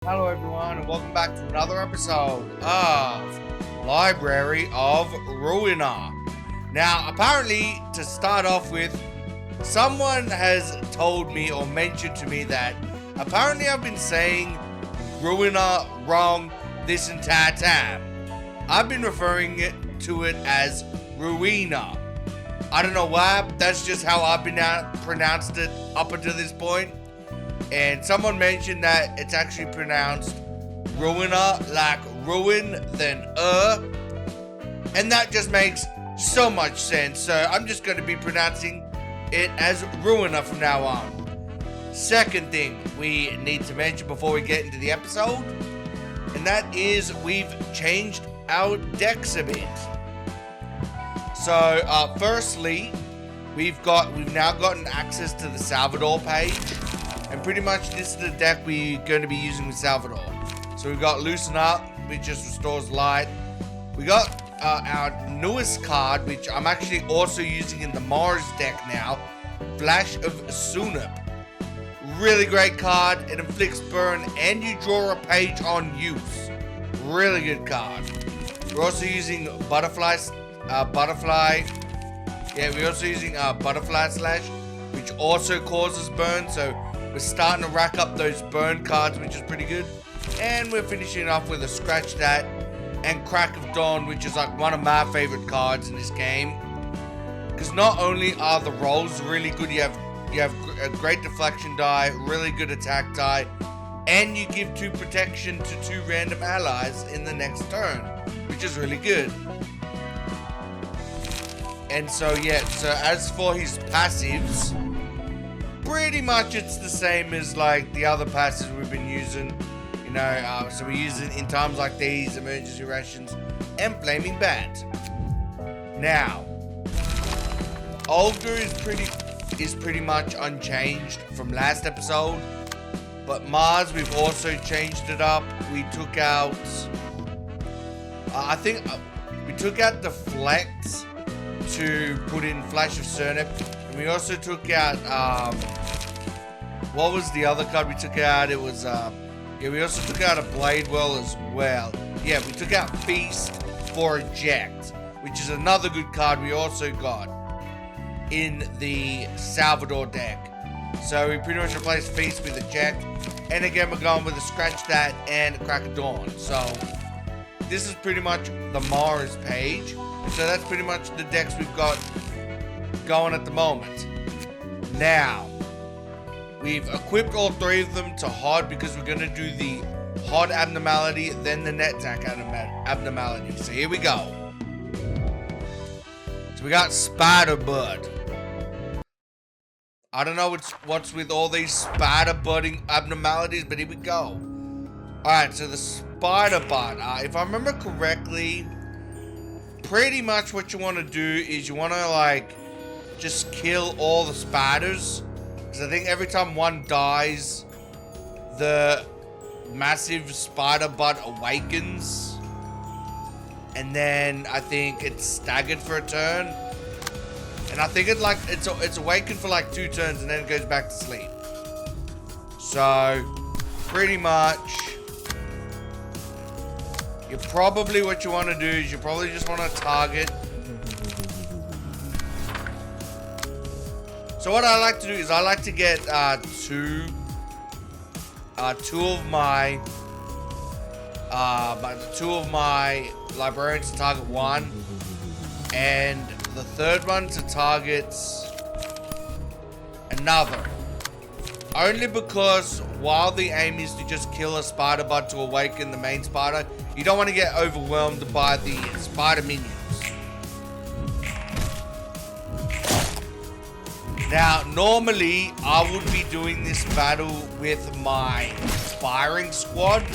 Hello everyone and welcome back to another episode of Library of Ruina. Now apparently, to start off with, someone has told me or mentioned to me that apparently I've been saying Ruina wrong this entire time. I've been referring to it as Ruina. I don't know why, but that's just how I've been pronounced it up until this point. And someone mentioned that it's actually pronounced Ruina, like ruin, then and that just makes so much sense. So I'm just going to be pronouncing it as Ruina from now on. Second thing we need to mention before we get into the episode, and that is we've changed our decks a bit. So firstly, we've now gotten access to the Salvador page. And pretty much this is the deck we're going to be using with Salvador. So we've got Loosen Up, which just restores light. We got our newest card, which I'm actually also using in the Mars deck now, Flash of Sunap. Really great card. It inflicts burn and you draw a page on use. Really good card. We're also using Butterfly Slash, which also causes burn. So we're starting to rack up those burn cards, which is pretty good. And we're finishing off with a Scratch That and Crack of Dawn, which is like one of my favorite cards in this game. Because not only are the rolls really good, you have a great deflection die, really good attack die, and you give 2 protection to 2 random allies in the next turn, which is really good. And so yeah, so as for his passives, pretty much it's the same as like the other passives we've been using, you know. So we use it in times like these, emergency rations, and flaming bat. Now, Olga is pretty much unchanged from last episode, but Mars we've also changed it up. We took out, we took out the Flex to put in Flash of Cernip. And we also took out, what was the other card we took out? It was, we also took out a Bladewell as well. Yeah, we took out Feast for Eject, which is another good card we also got in the Salvador deck. So we pretty much replaced Feast with Eject. And again, we're going with a Scratch That and Crack of Dawn. So this is pretty much the Mars page. So that's pretty much the decks we've got going at the moment. Now, we've equipped all 3 of them to Hod because we're going to do the Hod abnormality, then the NetZac abnormality. So here we go. So we got Spider Bud. I don't know what's with all these spider budding abnormalities, but here we go. Alright, so the Spider Bud. If I remember correctly, pretty much what you want to do is you want to like just kill all the spiders, because I think every time one dies, the massive spider bud awakens, and then I think it's staggered for a turn, and I think it's awakened for like 2 turns and then it goes back to sleep. So pretty much what you want to do is you probably just want to target. So what I like to do is I like to get two of my librarians to target one, and the third one to target another. Only because while the aim is to just kill a spider bud to awaken the main spider, you don't want to get overwhelmed by the spider minions. Now, normally, I would be doing this battle with my firing squad.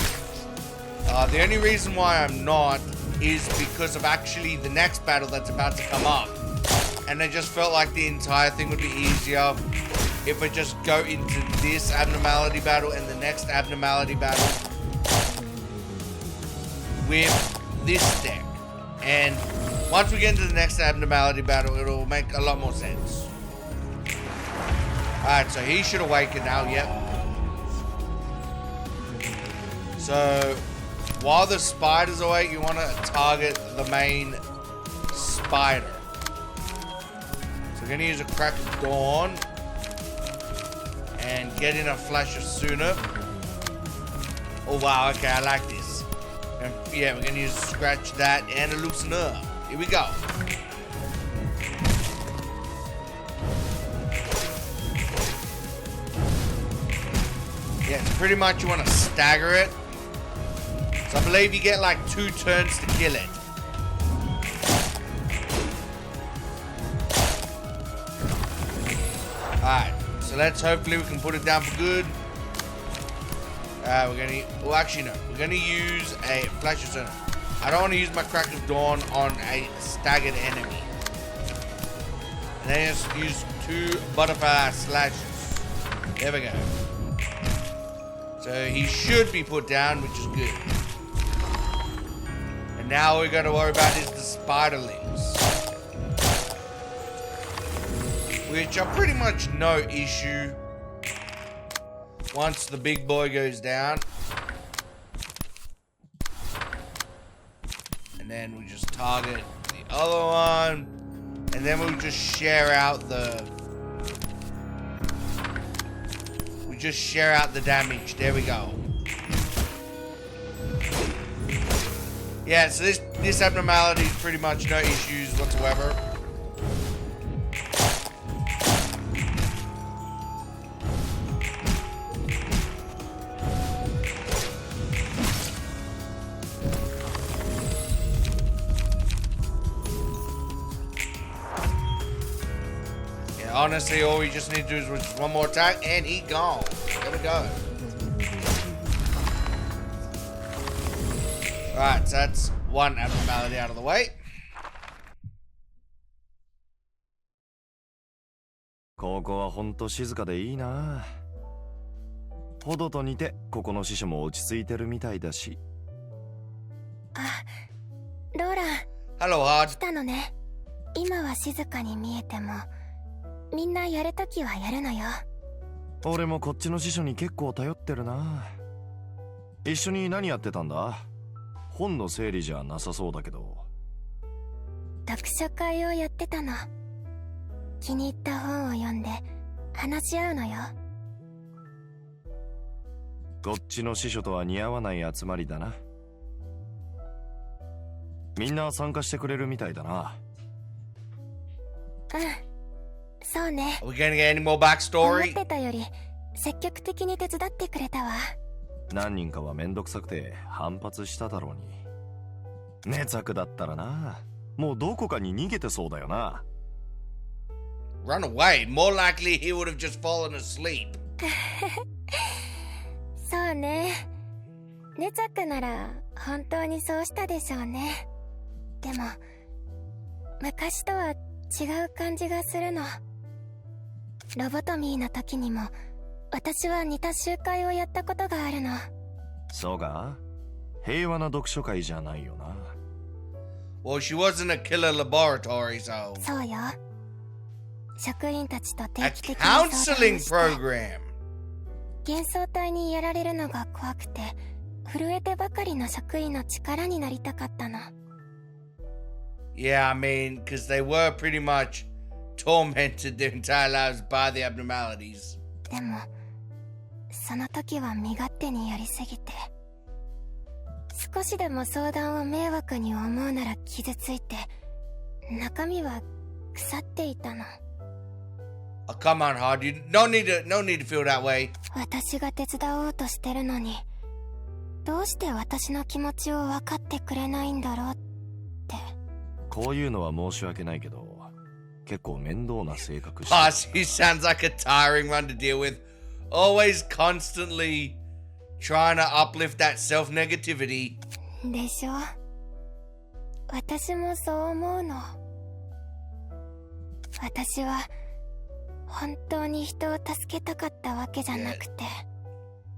The only reason why I'm not is because of actually the next battle that's about to come up. And I just felt like the entire thing would be easier if I just go into this abnormality battle and the next abnormality battle with this deck. And once we get into the next abnormality battle, it'll make a lot more sense. Alright, so he should awaken now, yep. So, while the spider's awake, you want to target the main spider. So we're going to use a crack of dawn and get in a flash of sooner. Oh wow, okay, I like this. And yeah, we're going to use scratch that and a loosener. Here we go. Yeah, it's pretty much you want to stagger it. So I believe you get like 2 turns to kill it. Alright, so let's hopefully we can put it down for good. We're gonna, well actually no, we're gonna use a flash of sun. I don't want to use my crack of dawn on a staggered enemy. And then just use 2 butterfly slashes. There we go. So he should be put down, which is good. And now all we got to worry about is the spiderlings, which are pretty much no issue once the big boy goes down. And then we just target the other one, and then we'll just share out the damage. There we go. Yeah, so this abnormality is pretty much no issues whatsoever. Honestly, all we just need to do is just one more attack, and he gone. There we go. Alright, so that's one abnormality out of the way. ここはほんと静かでいいな。ほどと似てここの師匠も落ち着いてるみたいだし。あ、ローラン。Hello, Hard. 来たのね。今は静かに見えても。みんなやるときはやるのよ。俺もこっちの師匠に結構頼ってるな。一緒に何やってたんだ？本の整理じゃなさそうだけど。読書会をやってたの。気に入った本を読んで話し合うのよ。こっちの師匠とは似合わない集まりだな。みんな参加してくれるみたいだな。うん。そうね。Are we gonna get any more backstory? 思ってたより積極的に手伝ってくれたわ。何人かはめんどくさくて反発しただろうに。ネツァクだったらな、もうどこかに逃げてそうだよな。Run away. More likely he would have just fallen asleep. そうね。ネツァクなら本当にそうしたでしょうね。でも昔とは違う感じがするの。ロボトミーの時にも私は似た集会をやったことがあるの。そうか？平和な読書会じゃないよな。Well, she wasn't a killer laboratory, so. そうよ。職員たちと定 A 期的に相談を counseling して program. 幻想体にやられるのが怖くて震えてばかりの職員の力になりたかったの。Yeah, I mean, because they were pretty much tormented their entire lives by the abnormalities. でもその時は身勝手にやりすぎて、少しでも相談を迷惑に思うなら傷ついて、中身は腐っていたの。Oh, come on, Hard. You no need to feel that way. 私が手伝おうとしてるのに、どうして私の気持ちを分かってくれないんだろうって。こういうのは申し訳ないけど、結構面倒な性格して。Ah, she sounds like a tiring one to deal with. Always constantly trying to uplift that self-negativity. でしょ？私もそう思うの。私は本当に人を助けたかったわけじゃなくて。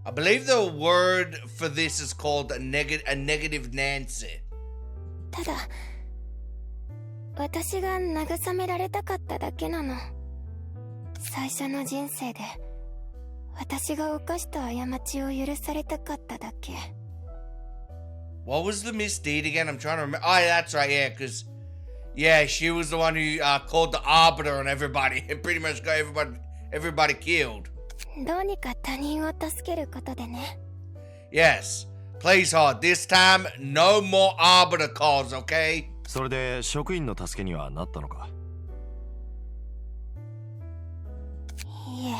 I believe the word for this is called a negative Nancy. ただ、私が慰められたかっただけなの。最初の人生で私が犯した過ちを許されたかっただけ。What was the misdeed again? I'm trying to remember. Oh, yeah, that's right, yeah, because, yeah, she was the one who called the Arbiter on everybody and pretty much got everybody killed. どうにか他人を助けることでね。Yes. Please hard. This time, no more Arbiter calls, okay? それで職員の助けにはなったのか？いえ。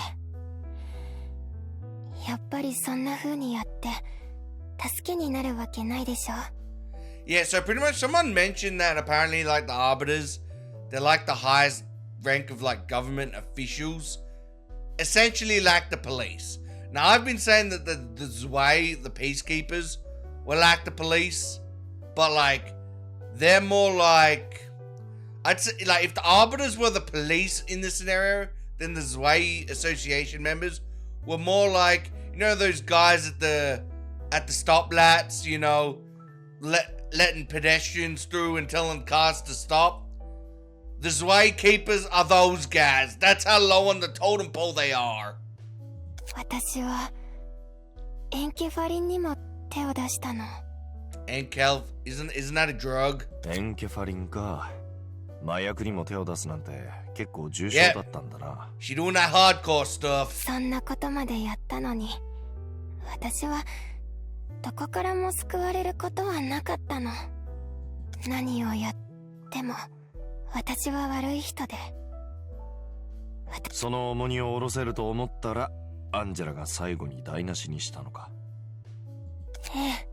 やっぱりそんな風にやって助けになるわけないでしょ。Yeah, so pretty much someone mentioned that apparently like the Arbiters, they're like the highest rank of like government officials, essentially like the police. Now I've been saying that the Zwei, the peacekeepers, were like the police, but like they're more like, I'd say like if the Arbiters were the police in this scenario, then the Zwei Association members were more like, you know, those guys at the stoplights, you know, letting pedestrians through and telling cars to stop. The Zwei keepers are those guys. That's how low on the totem pole they are. 私はエンケファリンにも手を出したの。Enkelf, isn't that a drug? エンケファリンか。麻薬にも手を出すなんて結構重症だったんだな。She doing that hardcore stuff. そんなことまでやったのに、私はどこからも救われることはなかったの。何をやっても私は悪い人で。その重荷を下ろせると思ったらアンジェラが最後に台無しにしたのか。ええ、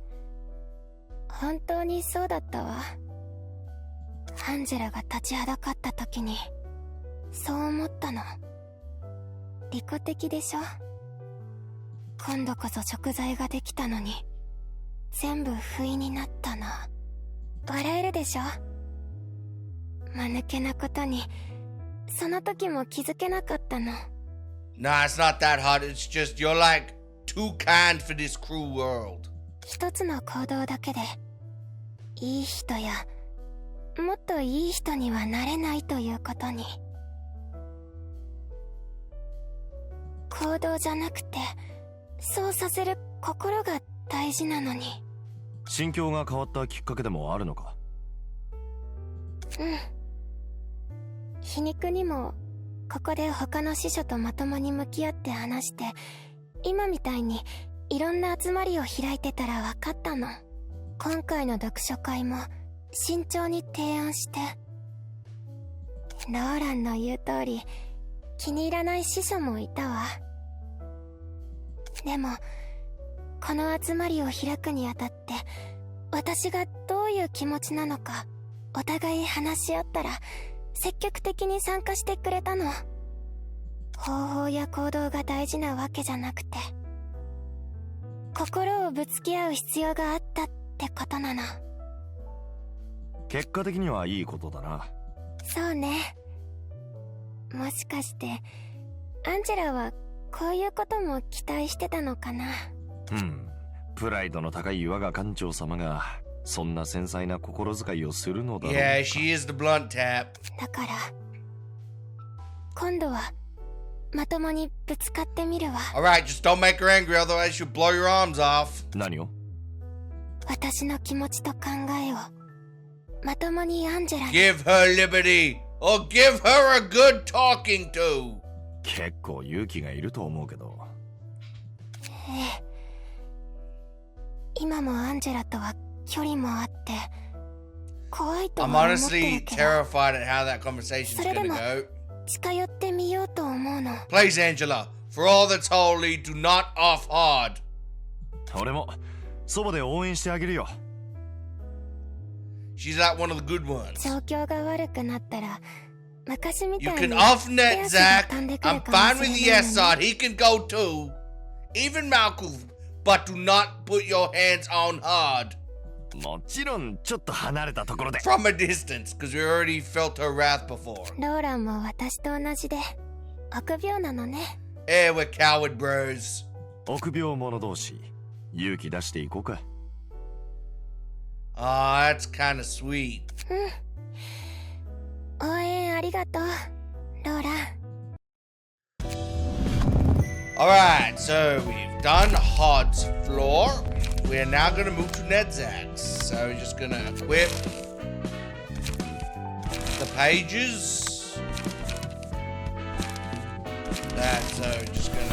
本当にそうだったわ。アンジェラが立ちはだかった時にそう思ったの。利己的でしょ。今度こそ食材ができたのに全部不意になったな。笑えるでしょ。間抜けなことにその時も気づけなかったの。Nah, it's not that hard. It's just you're like too kind for this cruel world. 一つの行動だけでいい人やもっといい人にはなれないということに。行動じゃなくてそうさせる心が大事なのに。心境が変わったきっかけでもあるのか？うん。皮肉にもここで他の司書とまともに向き合って話して、今みたいにいろんな集まりを開いてたら分かったの。今回の読書会も慎重に提案して。ローランの言う通り気に入らない司書もいたわ。でもこの集まりを開くにあたって私がどういう気持ちなのかお互い話し合ったら積極的に参加してくれたの。方法や行動が大事なわけじゃなくて心をぶつけ合う必要があったってことなの。結果的にはいいことだな。そうね。もしかしてアンジェラはこういうことも期待してたのかな。うん。プライドの高い我が艦長様がそんな繊細な心遣いをするのだろうか。Yeah, she is the blunt tap. だから今度はまともにぶつかってみるわ。 Alright, just don't make her angry, otherwise she'll blow your arms off. 何を？私の気持ちと考えをまともにアンジェラに。 Give her liberty, or give her a good talking to. 結構勇気がいると思うけど。ええ、今もアンジェラとは距離もあって怖いとは I'm 思って honestly るけど、 terrified at how that conversation's それで gonna も go. 近寄ってみようと思うの。 Please, Angela, for all that's holy, do not off hard. 俺もそばで応援してあげるよ。She's not one of the good ones. 状況が悪くなったら昔み You たい can に off 手 net, 足が Zach. 飛んでくる I'm かも fine し with れ the ない yes の side. に。 He can go too. Even Malcolm. But do not put your hands on hard. もちろんちょっと離れたところで。 From a distance, because we already felt her wrath before. ローランも私と同じで臆病なのね。Hey, we're coward bros. 臆病者同士勇気出していこうか。Aw, that's kind of sweet. うん。応援ありがとう、ローラン。Alright, so we've done Hod's floor. we're now gonna move to Nedzak's. So we're just gonna equip the pages. So just gonna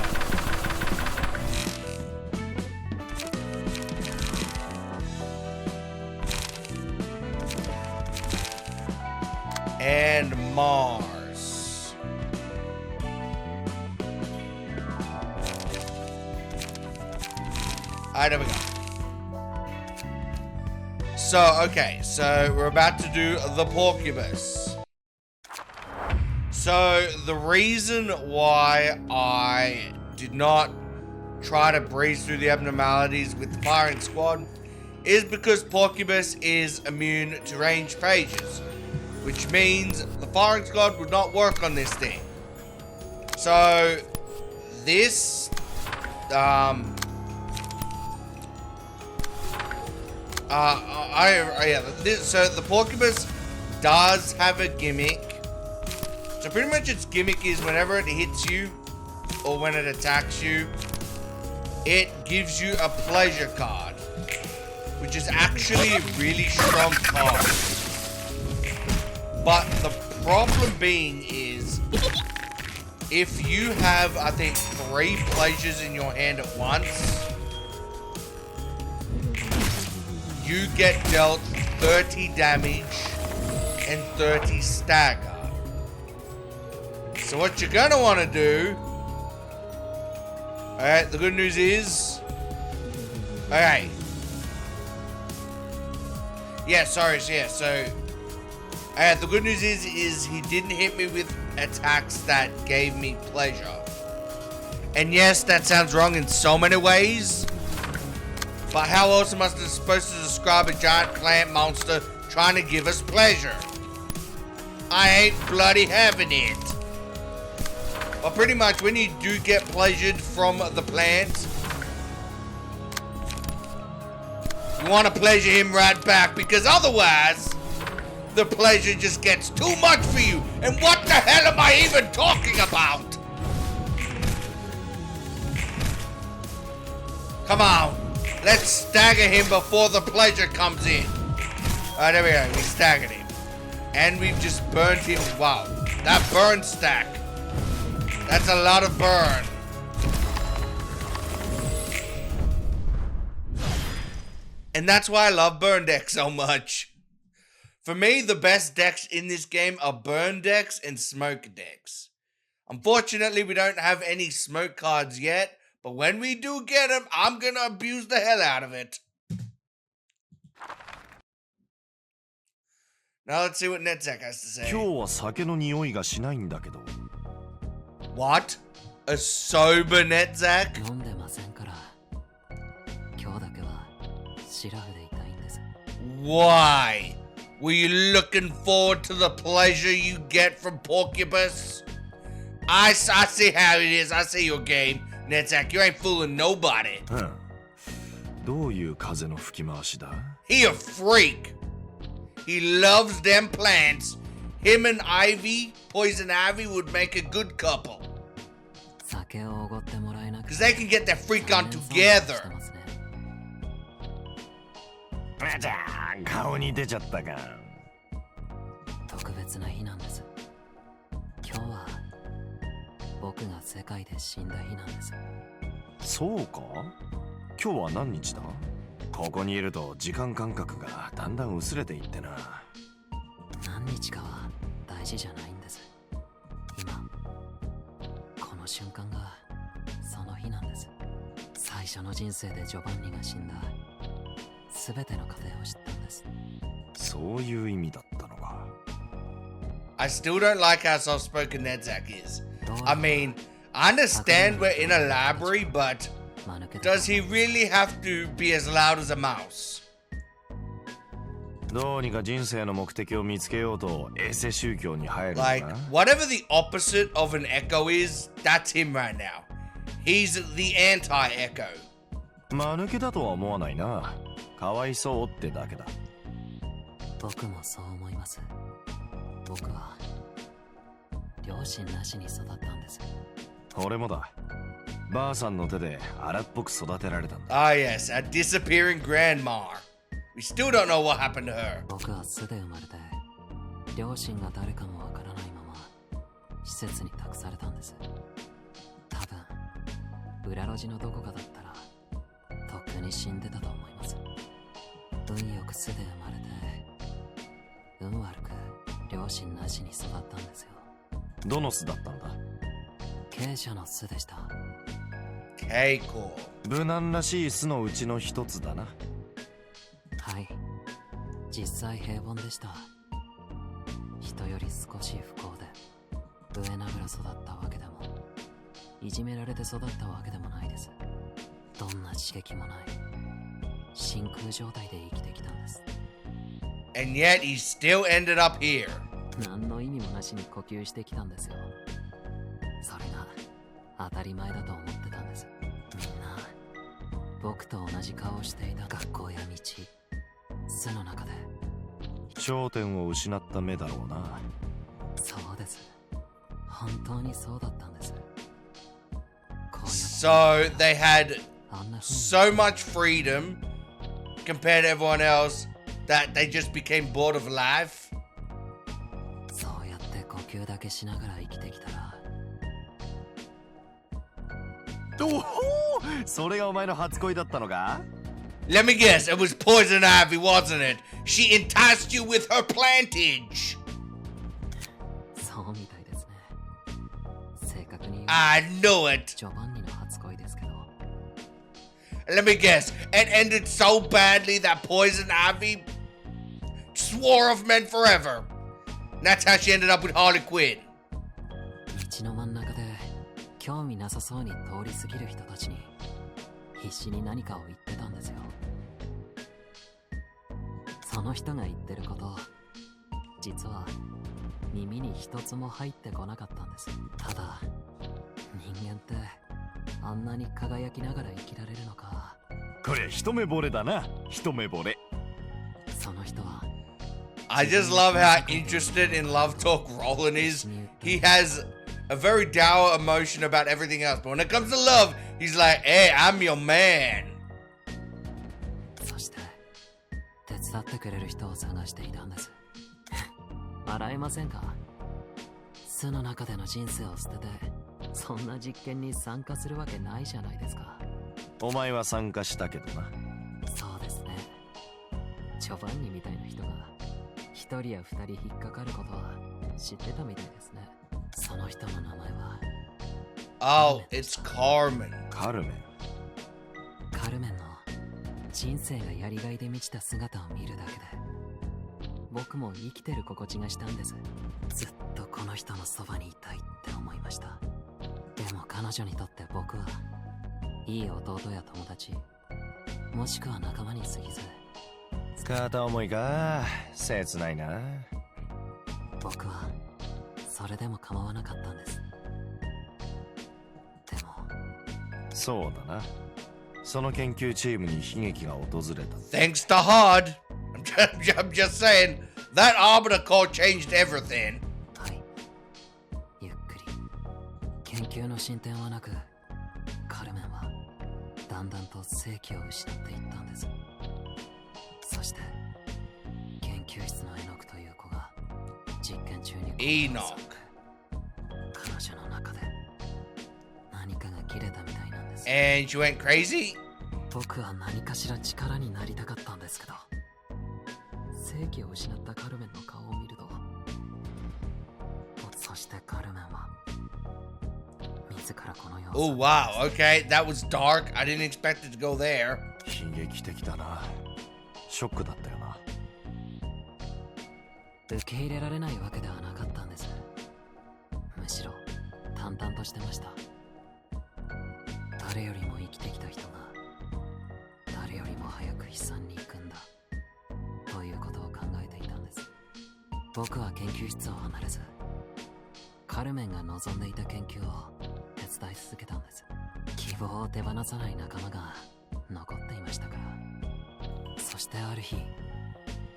and Mars. Alright, there we go. So, okay, so we're about to do the Porcupus. So, the reason why I did not try to breeze through the abnormalities with the firing squad is because Porcupus is immune to ranged pages, which means the firing squad would not work on this thing. So, this, so the Porcupus does have a gimmick. So pretty much its gimmick is whenever it hits you, or when it attacks you, it gives you a pleasure card, which is actually a really strong card. But the problem being is, if you have, I think, 3 pleasures in your hand at once, you get dealt 30 damage and 30 stagger. So what you're gonna want to do, alright, the good news is, alright, the good news is he didn't hit me with attacks that gave me pleasure. And yes, that sounds wrong in so many ways, but how else am I supposed to describe a giant plant monster trying to give us pleasure? I ain't bloody having it. But pretty much when you do get pleasured from the plant, you want to pleasure him right back, because otherwise the pleasure just gets too much for you. And what the hell am I even talking about? Come on, let's stagger him before the pleasure comes in. Alright, there we go, we staggered him. And we've just burned him. Wow, that burn stack. That's a lot of burn. And that's why I love burn decks so much. For me, the best decks in this game are burn decks and smoke decks. Unfortunately, we don't have any smoke cards yet, but when we do get them, I'm gonna abuse the hell out of it. Now let's see what Nedzak has to say. What? A sober Nedzak? Why? Were you looking forward to the pleasure you get from Porcupus? I see how it is. I see your game, Nedzak. You ain't fooling nobody. He a freak. He loves them plants. Him and Ivy, Poison Ivy, would make a good couple. Because they can get their freak on together. I still don't like how soft-spoken Nedzak is. I mean, I understand we're in a library, but does he really have to be as loud as a mouse? Like, whatever the opposite of an echo is, that's him right now. He's the anti-echo. ばあさんの手で荒っぽく育てられたんだ。 Ah, yes, a disappearing grandma. We still don't know what happened to her. 僕は巣で生まれて、両親が誰かもわからないまま施設に託されたんです。多分裏路地のどこかだったらとっくに死んでたと思います。運よく巣で生まれて、運悪く両親なしに育ったんですよ。どの巣だったんだ？鶏舎の巣でした。Okay, cool. 無難らしい巣のうちの一つだな。はい、実際平凡でした。人より少し不幸で飢えながら育ったわけでも、いじめられて育ったわけでもないです。どんな刺激もない真空状態で生きてきたんです。 And yet he still ended up here. 何の意味もなしに呼吸してきたんですよ。それが当たり前だと思ってたんです。みんな僕と同じ顔をしていた。学校や道、巣の中で。頂点を失った目だろうな。そうです、本当にそうだったんです。こうやって So they had あんな風に so much freedom compared to everyone else that they just became bored of life. そうやって呼吸だけしながら生きてきたら、おお、それがお前の初恋だったのか？ Let me guess, it was poison ivy, wasn't it? She enticed you with her plantage. そうみたいですね。正確に言う I knew it. ジョバンニの初恋ですけど、 Let me guess, it ended so badly that poison ivy swore off men forever. And that's how she ended up with Harley Quinn. 道の真ん中で興味なさそうに通り過ぎる人たちに必死に何かを言ってたんですよ。その人が言ってること、実は耳に一つも入ってこなかったんです。ただ人間ってあんなに輝きながら生きられるのか。これ一目惚れだな、一目惚れ。その人は I just love how interested in love talk Roland is. He has a very dour emotion about everything else, but when it comes to love, he's like, hey, I'm your man. そして手伝ってくれる人を探していたんです。笑えませんか？巣の中での人生を捨ててそんな実験に参加するわけないじゃないですか。お前は参加したけどな。そうですね。ジョバンニみたいな人が一人や二人引っかかることは知ってたみたいですね。その人の名前は Oh, it's Carmen. カルメン。カルメンの人生がやりがいで満ちた姿を見るだけで僕も生きてる心地がしたんです。ずっとこの人のそばにいたいって思いました。でも彼女にとって僕はいい弟や友達、もしくは仲間に過ぎず、片思いか、切ないな。僕はそれでも構わなかったんです。でもそうだな。その研究チームに悲劇が訪れた。 Thanks to Hard. I'm just saying, that arbiter core changed everything. はい、ゆっくり。研究の進展はなく、カルメンはだんだんと生気を失っていったんです。そして研究室のエノクという子が実験中に Enoch. 彼女の中で何かが切れたみたいなんです。 And she went crazy? 僕は何かしら力になりたかったんですけど、生気を失ったカルメンの顔を見ると、そしてカルメンは自らこの世を Oh, wow. Okay, that was dark. I didn't expect it to go there. 悲劇的だな。ショックだったよな。受け入れられないわけではなかったんです。むしろ淡々としてました。誰よりも生きてきた人が誰よりも早く悲惨に行くんだということを考えていたんです。僕は研究室を離れず、カルメンが望んでいた研究を手伝い続けたんです。希望を手放さない仲間が残っていましたから。そしてある日、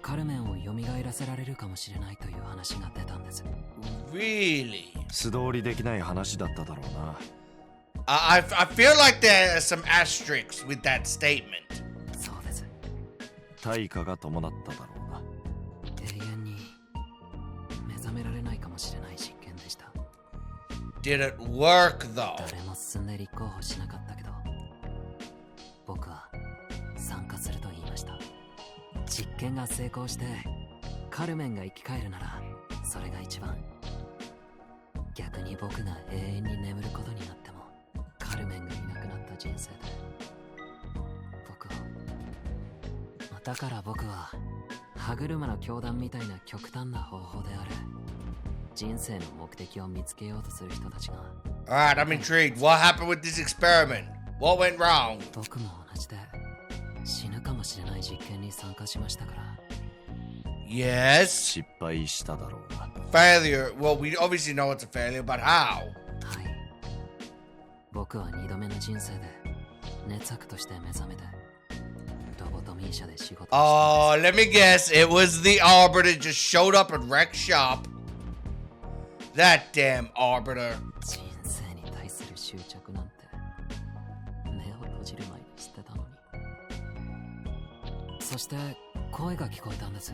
カルメンを蘇らせられるかもしれないという話が出たんです。 Really? 素通りできない話だっただろうな。I feel like there are some asterisks with that statement. そうです。対価が伴っただろうな。永遠に目覚められないかもしれない実験でした。Did it work though? 誰も進んで立候補しなかったけど、僕は参加すると言いました。実験が成功してカルメンが生き返るならそれが一番。逆に僕が永遠に眠ることになってもカルメンがいなくなった人生で僕はだから僕は歯車の教団みたいな極端な方法である人生の目的を見つけようとする人たちが Alright, I'm intrigued. What happened with this experiment? What went wrong? 僕も同じで死ぬかもしれない実験に参加しましたから。 Yes. 失敗しただろうな。Failure. Well, we obviously know it's a failure, but how? はい。僕は2度目の人生で熱悪として目覚めてロボトミー社で仕事をした。 Oh, let me guess. It was the Arbiter just showed up and wrecked shop. That damn Arbiter. 人生に対する執着なんて目を閉じる前に捨てたのに。そして声が聞こえたんです。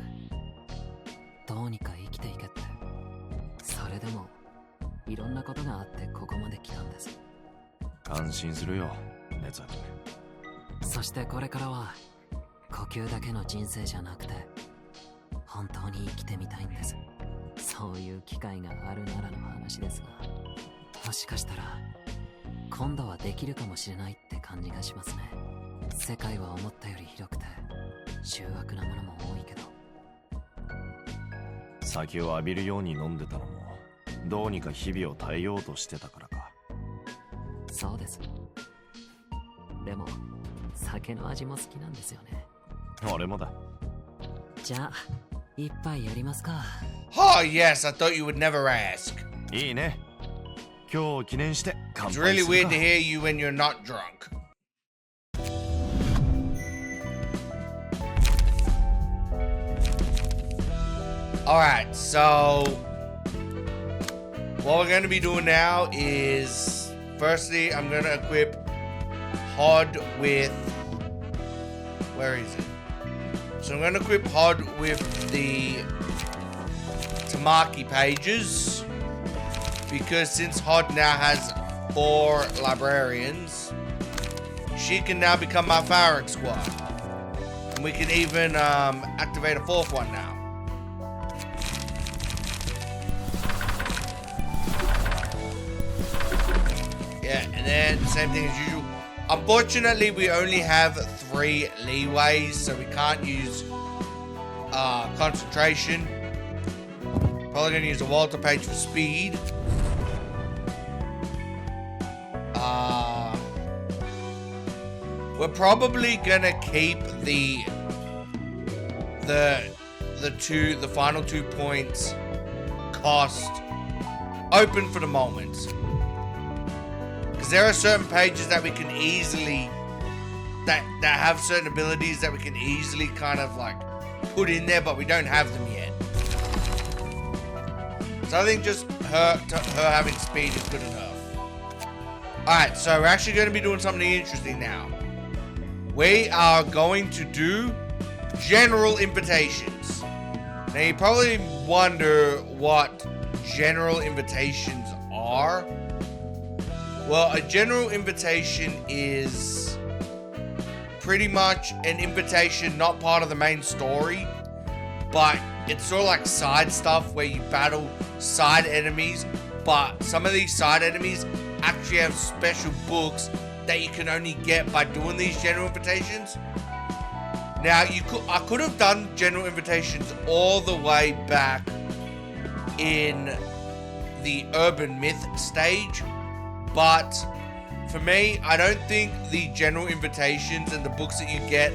どうにか生きていけって。それでもいろんなことがあってここまで来たんです。安心するよ、ネザ君。そしてこれからは呼吸だけの人生じゃなくて本当に生きてみたいんです。そういう機会があるならの話ですが、もしかしたら今度はできるかもしれないって感じがしますね。世界は思ったより広くて醜悪なものも多いけど。酒を浴びるように飲んでたのもどうにか日々を耐えようとしてたからか。そうです。でも酒の味も好きなんですよね。俺もだ。じゃあ一杯やりますか。 Oh, yes. I thought you would never ask. いいね。今日を記念して乾 It's 杯 really する weird か。 to hear you when you're not drunk. Alright, so what we're going to be doing now is firstly, I'm going to equip Hod with, where is it? So I'm going to equip Hod with the Tamaki pages, because since Hod now has 4 librarians, she can now become my firing squad. And we can even activate a 4th one now. Yeah, and then same thing as usual. Unfortunately, we only have 3 leeways, so we can't use concentration. Probably gonna use a Walter page for speed. We're probably gonna keep the final 2 points cost open for the moment. Because there are certain pages that we can easily, that have certain abilities that we can easily kind of like put in there, but we don't have them yet. So I think just her having speed is good enough. Alright, so we're actually going to be doing something interesting now. We are going to do general invitations. Now you probably wonder what general invitations are. Well, a general invitation is pretty much an invitation not part of the main story, but it's sort of like side stuff where you battle side enemies, but some of these side enemies actually have special books that you can only get by doing these general invitations. Now, I could have done general invitations all the way back in the urban myth stage, but for me, I don't think the general invitations and the books that you get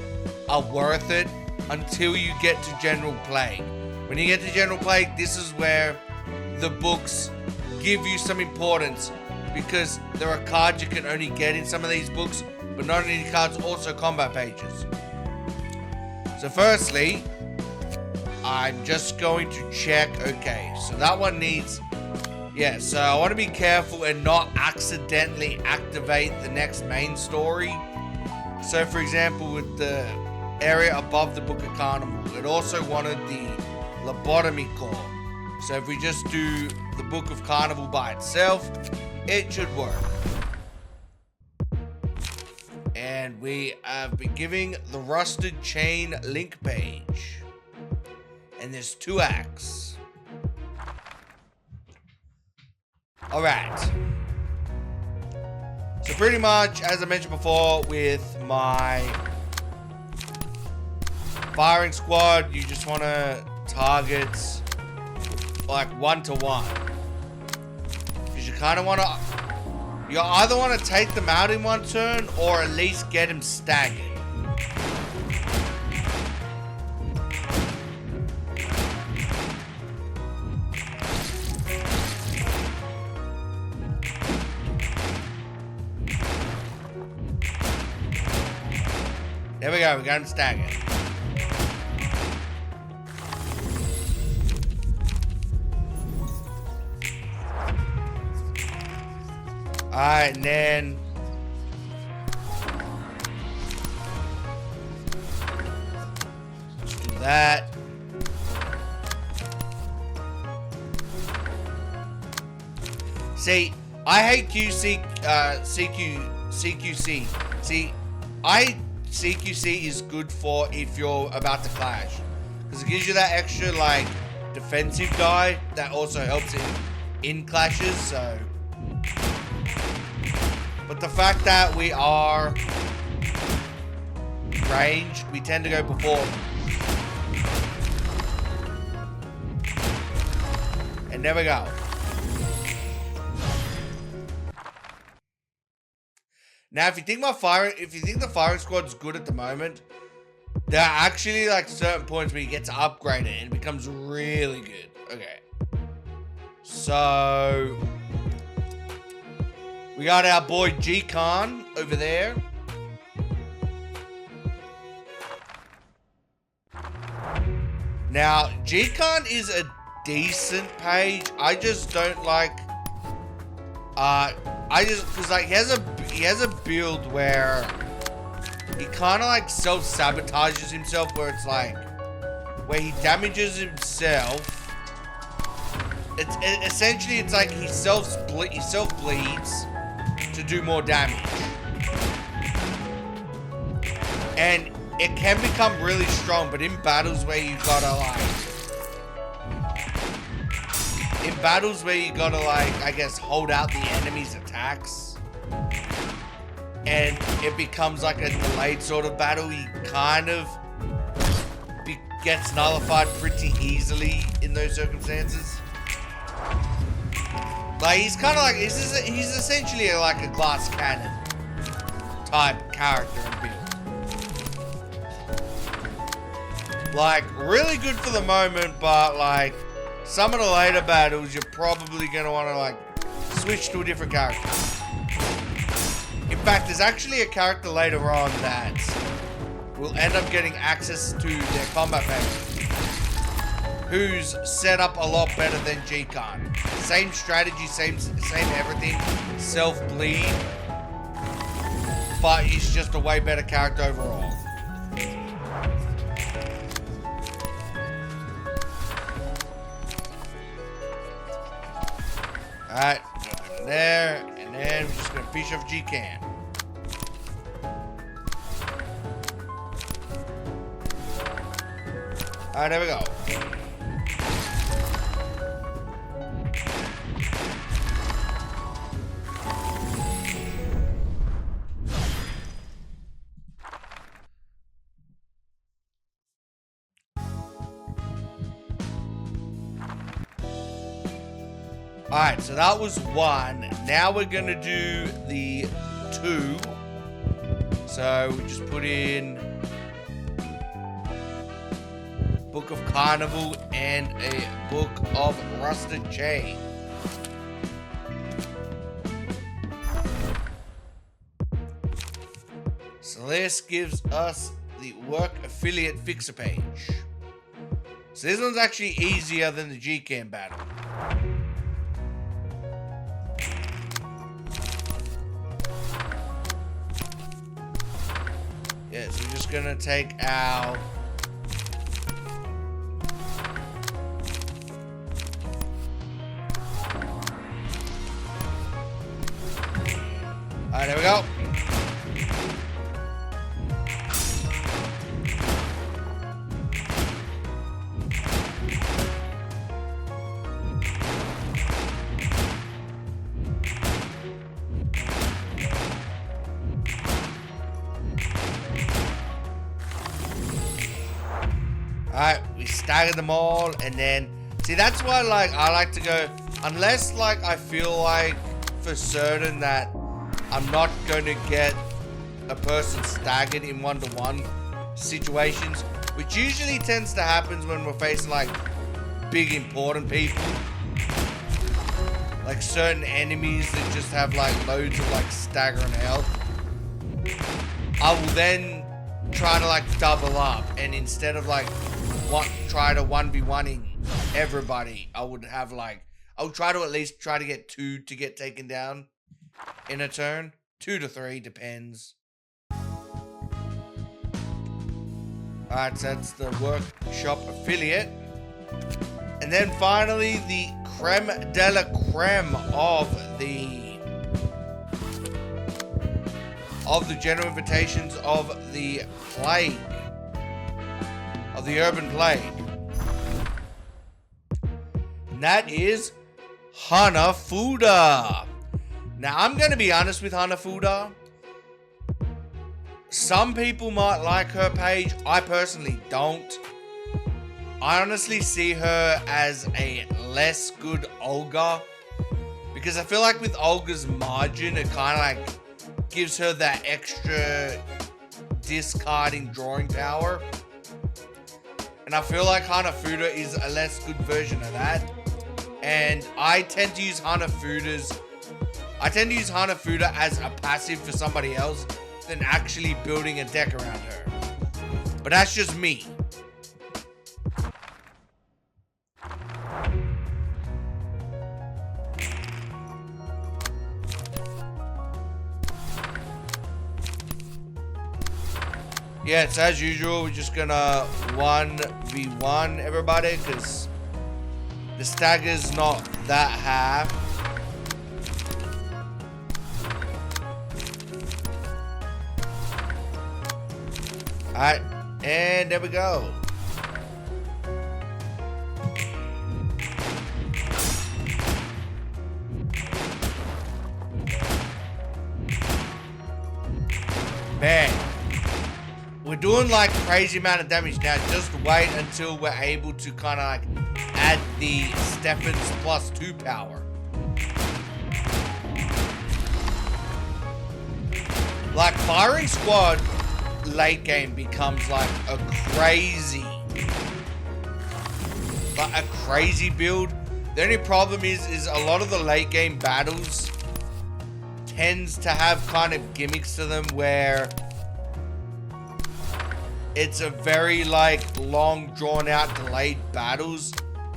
are worth it until you get to General Plague. When you get to General Plague, this is where the books give you some importance, because there are cards you can only get in some of these books, but not only cards, also combat pages. So firstly, I'm just going to check. Okay, so that one needs Yeah, so I want to be careful and not accidentally activate the next main story. So for example, with the area above the Book of Carnival, it also wanted the lobotomy core. So if we just do the Book of Carnival by itself, it should work. And we have been giving the Rusted Chain link page. And there's 2 acts. Alright. So pretty much, as I mentioned before, with my firing squad, you just want to target like 1-to-1. Because you kind of want to... You either want to take them out in one turn, or at least get them staggered. There we go, we got him staggered. Alright, and then do that. See, I hate CQC. See, CQC is good for if you're about to clash, because it gives you that extra like defensive die that also helps in clashes. So, but the fact that we are ranged, we tend to go before. And there we go. Now, if you think the firing squad's good at the moment, there are actually like certain points where you get to upgrade it and it becomes really good. Okay. So we got our boy G-Khan over there. Now, G-Khan is a decent page. I just don't like because like he has a build where he kind of like self-sabotages himself, where it's like where he damages himself. It's essentially it's like he self bleeds to do more damage, and it can become really strong. But in battles where you gotta I guess hold out the enemy's attacks, and it becomes like a delayed sort of battle, he kind of gets nullified pretty easily in those circumstances. Like he's kind of like he's essentially like a glass cannon type character and build. Like really good for the moment, but like some of the later battles, you're probably going to want to, like, switch to a different character. In fact, there's actually a character later on that will end up getting access to their combat page, who's set up a lot better than G-Khan. Same strategy, same everything, self-bleed, but he's just a way better character overall. Alright, go there, and then we're just gonna fish off G-Can. Alright, there we go. Alright, so that was 1. Now we're going to do the 2. So we just put in Book of Carnival and a Book of Rusted Chain. So this gives us the Work Affiliate Fixer page. So this one's actually easier than the G-Cam battle. Yeah, so we're just gonna take our... Alright, there we go. Alright, we staggered them all, and then... See, that's why, like, I like to go... Unless, like, I feel like for certain that I'm not going to get a person staggered in one-to-one situations, which usually tends to happen when we're facing, like, big, important people. Like, certain enemies that just have, like, loads of, like, staggering health. I will then try to, like, double up, and instead of, like, try to 1v1ing everybody, I would have, like, I would try to at least try to get 2 to get taken down in a turn. 2 to 3, depends. Alright, so that's the workshop affiliate. And then finally, the creme de la creme of the general invitations of the plague. Of the urban plague. And that is Hanafuda. Now, I'm going to be honest with Hanafuda. Some people might like her page. I personally don't. I honestly see her as a less good Olga. Because I feel like with Olga's margin, it kind of like gives her that extra discarding drawing power. And I feel like Hanafuda is a less good version of that. And I tend to use Hanafuda as a passive for somebody else than actually building a deck around her. But that's just me. Yeah, it's as usual, we're just gonna 1v1 everybody, because the stagger's not that high. Alright, and there we go. Man. We're doing like crazy amount of damage now. Just wait until we're able to kind of like add the Stefan's +2 power. Like firing squad late game becomes like a crazy build. The only problem is a lot of the late game battles tends to have kind of gimmicks to them where it's a very, like, long, drawn-out, delayed battles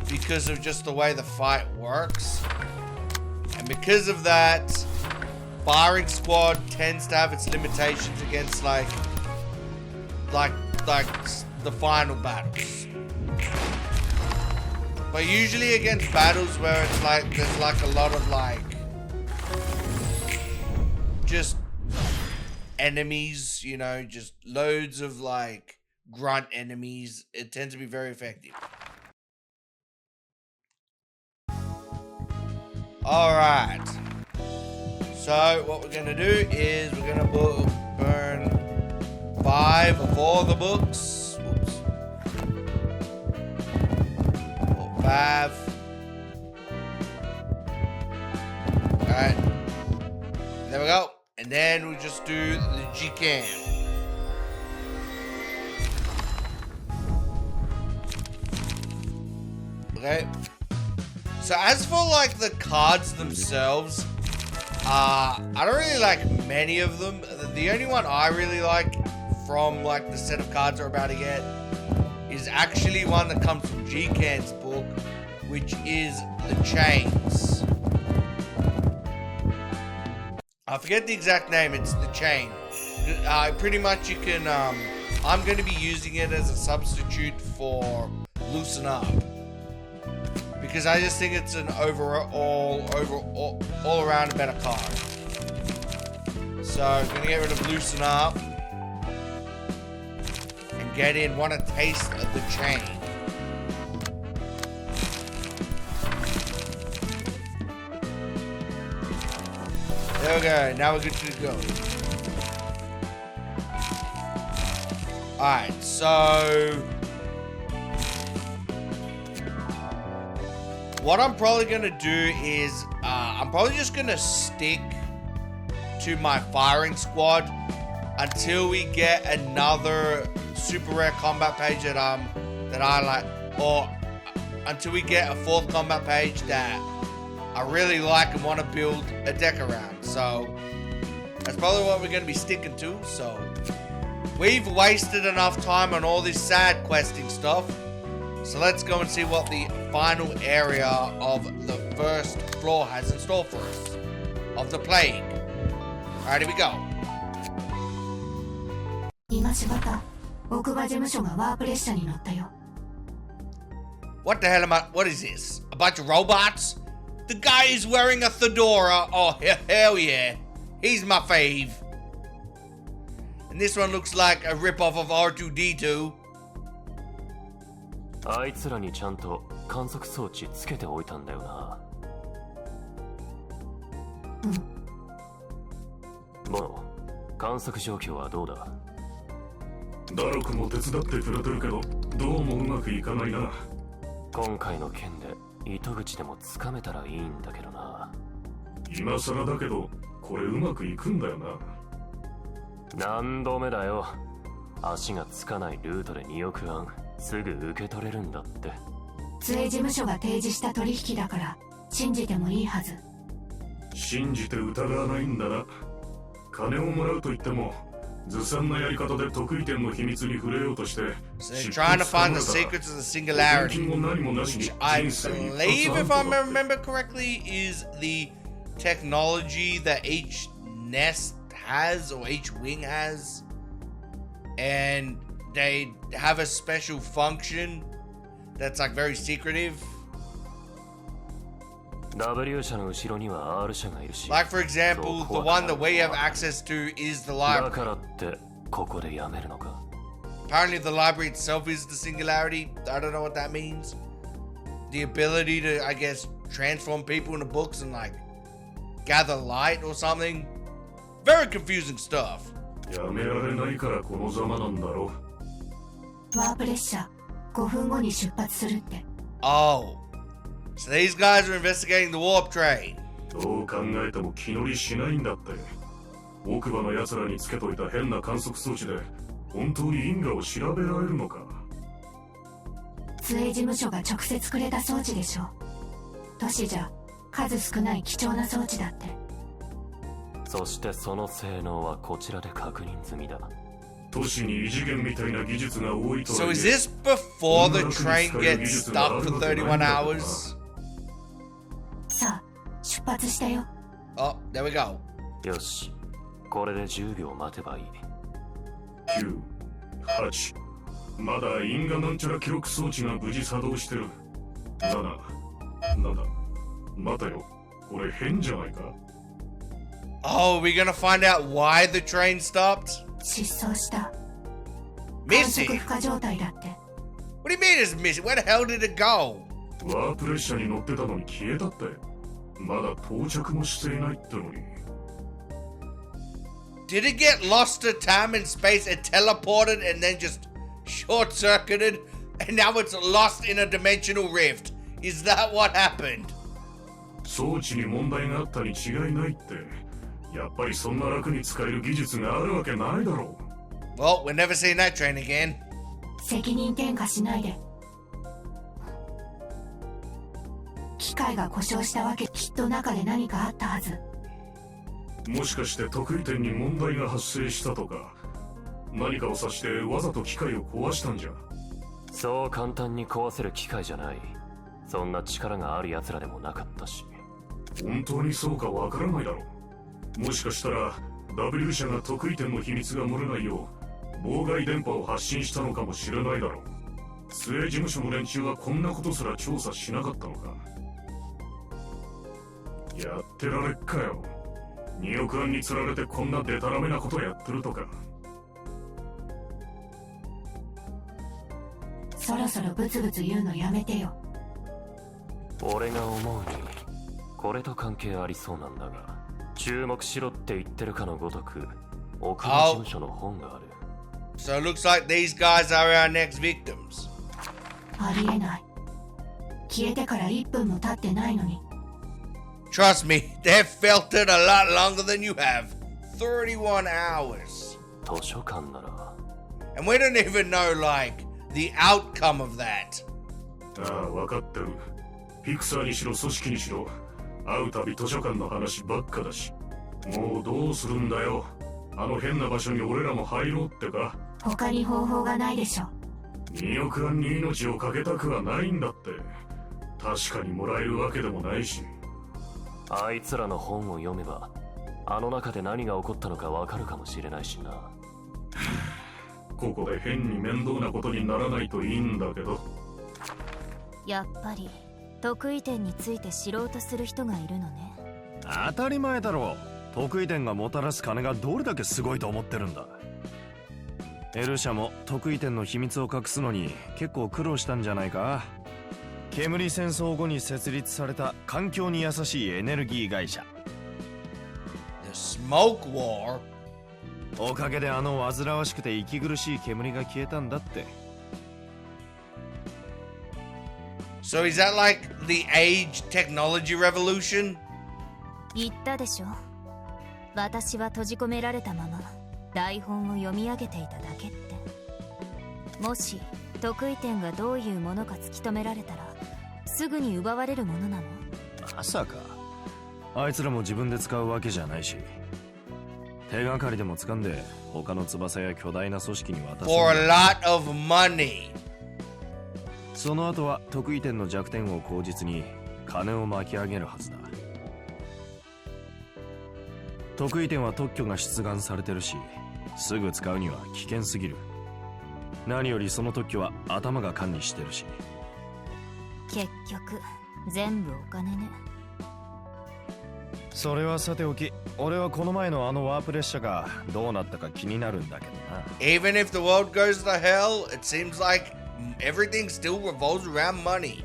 because of just the way the fight works. And because of that, firing squad tends to have its limitations against, like the final battles. But usually against battles where it's like, there's, like, a lot of, like, just enemies, you know, just loads of like grunt enemies, it tends to be very effective. Alright, so what we're gonna do is we're gonna burn 5 of all the books. Whoops. 5. Alright, there we go. And then we just do the G-Cam. Okay. So as for like the cards themselves, I don't really like many of them. The only one I really like from like the set of cards we're about to get is actually one that comes from G-Can's book, which is the Chains. I forget the exact name, it's the Chain. Pretty much you can, I'm going to be using it as a substitute for Loosen Up. Because I just think it's an all around a better card. So I'm going to get rid of Loosen Up. And get in Want a Taste of the Chain. There we go. Now we're good to go. Alright, so what I'm probably going to do is I'm probably just going to stick to my firing squad until we get another super rare combat page that I like, or until we get a fourth combat page that I really like and want to build a deck around. So that's probably what we're going to be sticking to. So we've wasted enough time on all this side questing stuff. So let's go and see what the final area of the first floor has in store for us. Of the plague. Alright, here we go. What the hell am I? What is this? A bunch of robots? The guy is wearing a fedora. Oh, hell yeah. He's my fave. And this one looks like a ripoff of R2-D2. あいつらにちゃんと観測装置つけておいたんだよな。もう観測状況はどうだ？ダロクも手伝ってくれてるけど、どうもうまくいかないな。今回の件で糸口でもつかめたらいいんだけどな。今更だけど、これうまくいくんだよな。何度目だよ。足がつかないルートで2億案すぐ受け取れるんだって。津江事務所が提示した取引だから信じてもいいはず。信じて疑わないんだな。金をもらうと言ってもずさんなやり方で得意点の秘密に触れようとして。So they're trying to find the secrets of the singularity, which I believe, if I remember correctly, is the technology that H Nest has or H Wing has, and they have a special function that's like very secretive. W 社の後ろには R 社がいるし。 Like for example, the one that we have access to is the だ library. からってここでやめるのか。 Apparently the library itself is the singularity. I don't know what that means. The ability to, I guess, transform people into books and like gather light or something. Very confusing stuff. やめられないからこのざまなんだろ。ワープ列車5分後に出発するって。 Oh. So these guys are investigating the warp train. どう考えても気乗りしないんだって。奥歯の奴らにつけといた変な観測装置で本当に因果を調べられるのか。津江事務所が直接くれた装置でしょ。都市じゃ数少ない貴重な装置だって。そしてその性能はこちらで確認済みだ。都市に異次元みたいな技術が多いと。 So is this before the train gets stuck for 31 hours? さあ出発したよ。 Oh, there we go. よし、これで10秒待てばいい。9、8、まだ因果なんちゃら記録装置が無事作動してる。7、なんだ、待てよ、これ変じゃないか。 Oh, we're gonna find out why the train stopped? 失踪した。観 Missing? 測不可状態だって。 What do you mean it's missing? Where the hell did it go? ワープ列車に乗ってたのに消えたって。まだ到着もしていないってのに。 Did it get lost to time and space and teleported and then just short-circuited? And now it's lost in a dimensional rift? Is that what happened? 装置に問題があったに違いないって。やっぱりそんな楽に使える技術があるわけないだろう。 Well, we're never seeing that train again. 責任転嫁しないで。機械が故障したわけ。きっと中で何かあったはず。もしかして得意点に問題が発生したとか、何かを指してわざと機械を壊したんじゃ。そう簡単に壊せる機械じゃない。そんな力がある奴らでもなかったし。本当にそうかわからないだろう。もしかしたら W 社が得意点の秘密が漏れないよう妨害電波を発信したのかもしれないだろう。スエ事務所の連中はこんなことすら調査しなかったのか。やってられっかよ。2億円に釣られてこんなデタラメなことやってるとか。そろそろブツブツ言うのやめてよ。俺が思うにこれと関係ありそうなんだが、注目しろって言ってるかのごとく奥の事務所の本がある。 So it looks like these guys are our next victims. ありえない。消えてから1分も経ってないのに。Trust me, they've felt it a lot longer than you have. 31 hours. 図書館なら And we don't even know, like, the outcome of that. ああ、分かってる。ピクサーにしろ組織にしろ会うたび図書館の話ばっかだし。もうどうするんだよ。あの変な場所に俺らも入ろうってか。他に方法がないでしょ。2億円に命をかけたくはないんだって。確かにもらえるわけでもないし。あいつらの本を読めばあの中で何が起こったのかわかるかもしれないしな。ここで変に面倒なことにならないといいんだけど。やっぱり得意点について知ろうとする人がいるのね。当たり前だろう。得意点がもたらす金がどれだけすごいと思ってるんだ。L 社も得意点の秘密を隠すのに結構苦労したんじゃないか。煙戦争後に設立された環境に優しいエネルギー会社。 The smoke war? おかげであの煩わしくて息苦しい煙が消えたんだって。 So is that like the age technology revolution? 言ったでしょ。私は閉じ込められたまま台本を読み上げていただけって。もし得意点がどういうものか突き止められたらすぐに奪われるものなの？まさかあいつらも自分で使うわけじゃないし、手がかりでも掴んで他の翼や巨大な組織に渡す。 For a lot of money. その後は得意点の弱点を口実に金を巻き上げるはずだ。得意点は特許が出願されてるし、すぐ使うには危険すぎる。何よりその特許は頭が管理してるし。結局全部お金ね。それはさておき、俺はこの前のあのワープ列車がどうなったか気になるんだけどな。 Even if the world goes to hell, it seems like everything still revolves around money.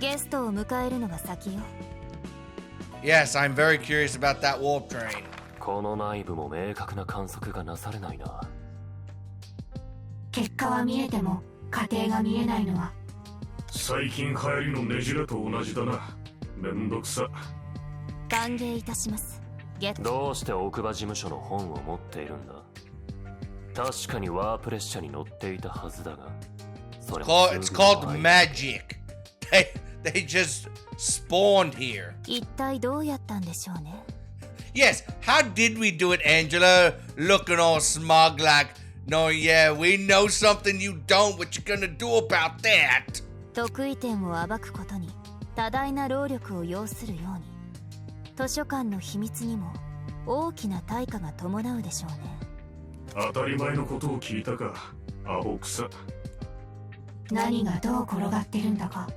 ゲストを迎えるのが先よ。Yes, I'm very curious about that warp train. この内部も明確な観測がなされないな。結果は見えても過程が見えないのは最近流行りのねじれと同じだな。めんどくさ。歓迎いたします。どうして奥場事務所の本を持っているんだ。確かにワープ列車に乗っていたはずだが、それも It's called magic. They just spawned here. 一体どうやったんでしょうね。 Yes, how did we do it, Angela? Looking all smug like, no, yeah, we know something you don't. What you gonna do about that? 得意点を暴くことに多大な労力を要するように、図書館の秘密にも大きな対価が伴うでしょうね。当たり前のことを聞いたか、アホくさ。何がどう転がってるんだか。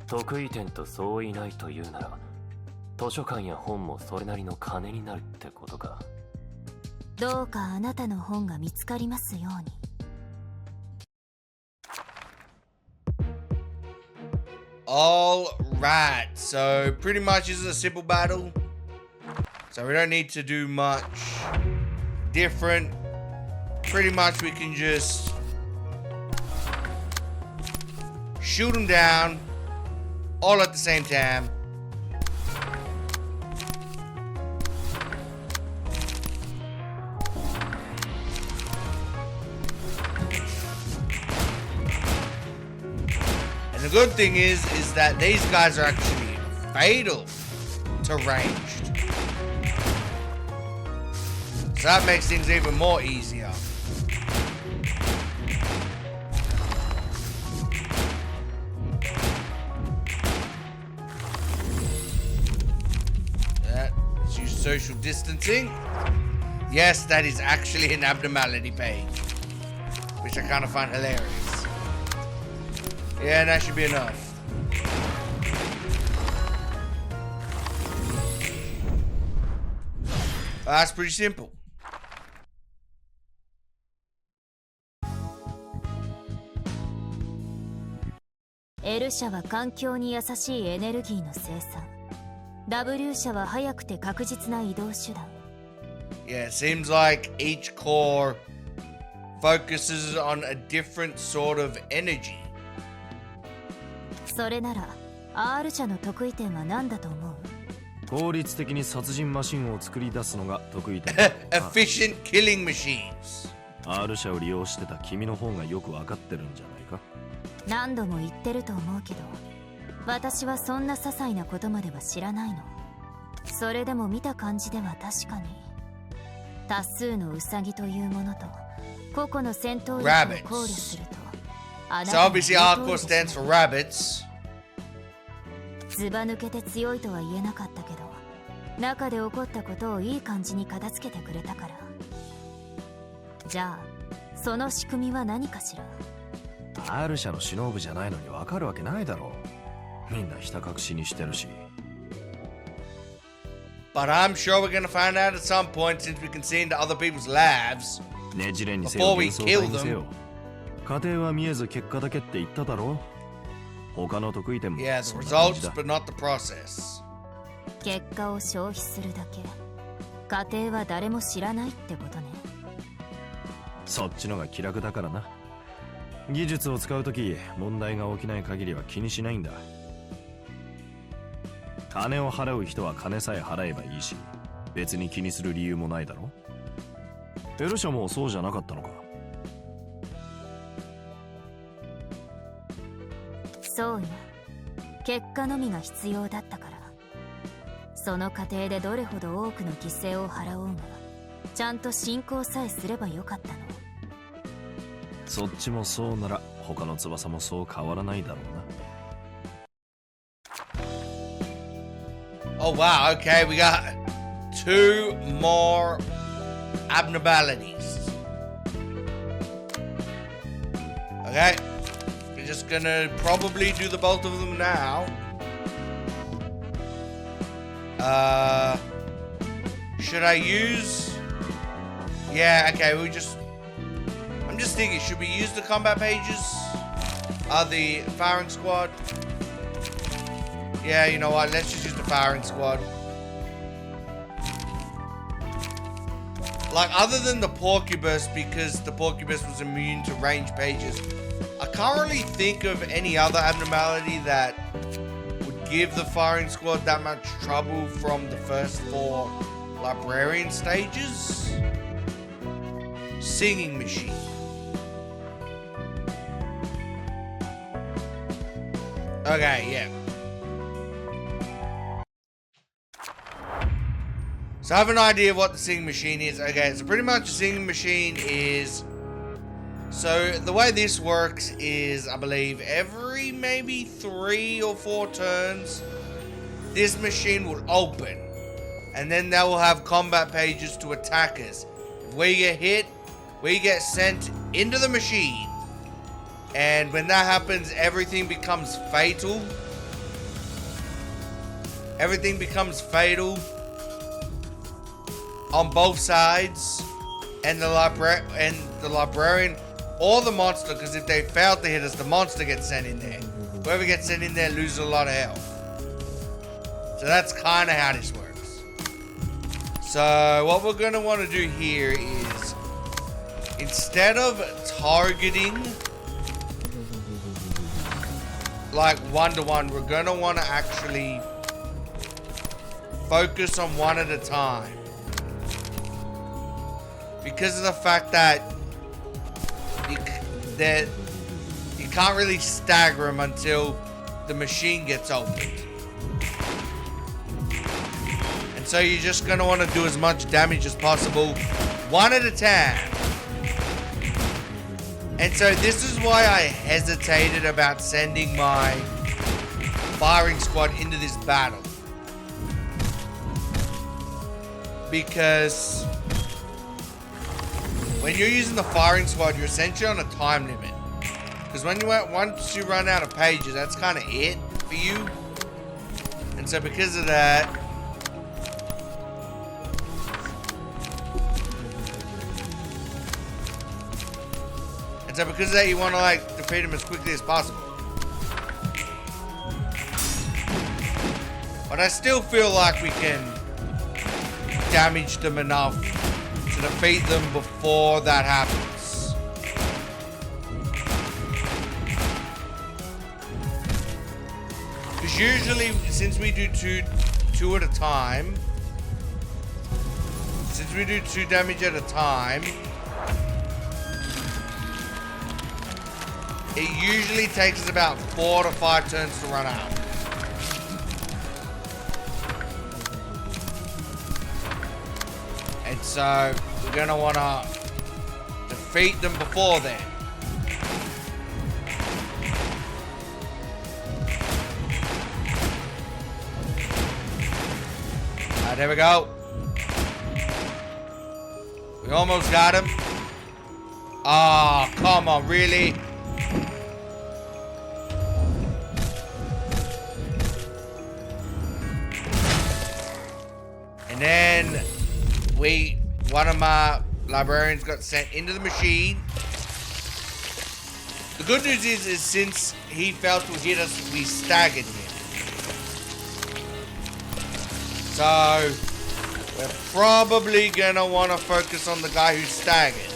得意点と相違ないというなら、図書館や本もそれなりの金になるってことか。どうかあなたの本が見つかりますように。All right, so pretty much this is a simple battle. So we don't need to do much different. Pretty much we can just shoot them down all at the same time. And the good thing is that these guys are actually fatal to ranged. So that makes things even more easier. social distancing. Yes, that is actually an abnormality page, which I kind of find hilarious. Yeah, that should be enough. That's pretty simple. L 社は環境に優しいエネルギーの生産。W 社は速くて確実な移動手段。Yeah, it seems like each core focuses on a different sort of energy. それなら R 社の得意点は何だと思う？効率的に殺人マシンを作り出すのが得意点。Efficient killing machines. R 社を利用してた君の方がよくわかってるんじゃないか？何度も言ってると思うけど、私はそんな些細なことまでは知らないの。それでも見た感じでは確かに多数のウサギというものと個々の戦闘力を考慮すると、あな So たの obviously 言う Hardcore 通りで stands しょ for rabbits. ずば抜けて強いとは言えなかったけど、中で起こったことをいい感じに片付けてくれたから。じゃあその仕組みは何かしら。R 社の首脳部じゃないのにわかるわけないだろう。みんなひた隠しにしてるし。But I'm sure we're gonna find out at some point since we can see into other people's lives. ねじれにせよ幻想体にせよ。過程は見えず結果だけって言っただろう。他の得意点も Yeah, そ the んな感じ results, だ。 but not the process. 結果を消費するだけ。過程は誰も知らないってことね。そっちのが気楽だからな。技術を使うとき問題が起きない限りは気にしないんだ。金を払う人は金さえ払えばいいし、別に気にする理由もないだろ。L 社もそうじゃなかったのか？そうよ。結果のみが必要だったから。その過程でどれほど多くの犠牲を払おうが、ちゃんと進行さえすればよかったの。そっちもそうなら他の翼もそう変わらないだろうな。Oh wow, okay, we got 2 more abnormalities. Okay, we're just gonna probably do the both of them now. Should I use? Yeah, okay, I'm just thinking, should we use the combat pages? The firing squad? Yeah, you know what? Let's just use the firing squad. Like, other than the Porcubus, because the Porcubus was immune to range pages, I can't really think of any other abnormality that would give the firing squad that much trouble from the first 4 Librarian stages. Singing machine. Okay, yeah. So I have an idea of what the singing machine is. Okay, so pretty much the singing machine is... So the way this works is, I believe, every maybe 3 or 4 turns, this machine will open. And then they will have combat pages to attackers. If we get hit, we get sent into the machine. And when that happens, everything becomes fatal. Everything becomes fatal on both sides, and the librarian or the monster, because if they fail to hit us, the monster gets sent in there. Whoever gets sent in there loses a lot of health. So that's kind of how this works. So what we're going to want to do here is, instead of targeting like 1-to-1, we're going to want to actually focus on one at a time. Because of the fact that you can't really stagger them until the machine gets opened. And so you're just going to want to do as much damage as possible, one at a time. And so this is why I hesitated about sending my firing squad into this battle. because when you're using the firing squad, you're essentially on a time limit. Because once you run out of pages, that's kind of it for you. And so because of that, you want to like defeat him as quickly as possible. But I still feel like we can damage them enough to defeat them before that happens. Because usually, since we do two at a time, since we do 2 damage at a time, it usually takes us about 4 to 5 turns to run out. And so we're gonna wanna defeat them before then. Alright, there we go. We almost got him. Ah, oh, come on, really? And then one of my librarians got sent into the machine. The good news is since he failed to hit us, we staggered him. So we're probably gonna want to focus on the guy who's staggered.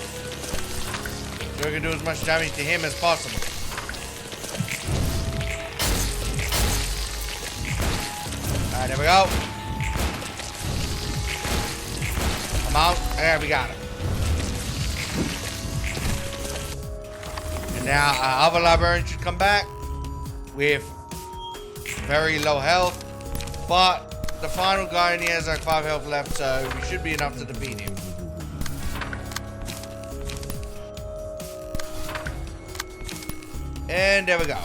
So we're gonna do as much damage to him as possible. Alright, there we go. I'm out. There, we got him. And now our other librarian should come back with very low health. But the final guy only has like 5 health left, so we should be enough to defeat him. And there we go.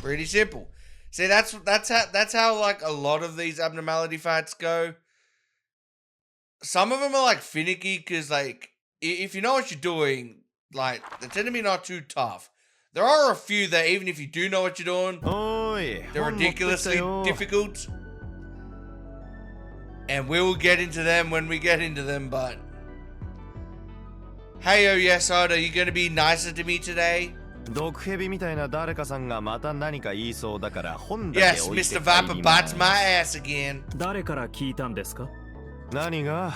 Pretty simple. See, that's how like a lot of these abnormality fights go. Some of them are like finicky because like if you know what you're doing, like they tend to be not too tough. There are a few that even if you do know what you're doing, they're ridiculously difficult. And we'll get into them when we get into them, but hey, oh yes, Oda, are you gonna be nicer to me today? Yes, Mr. Viper bites my ass again. 誰から聞いたんですか？何が？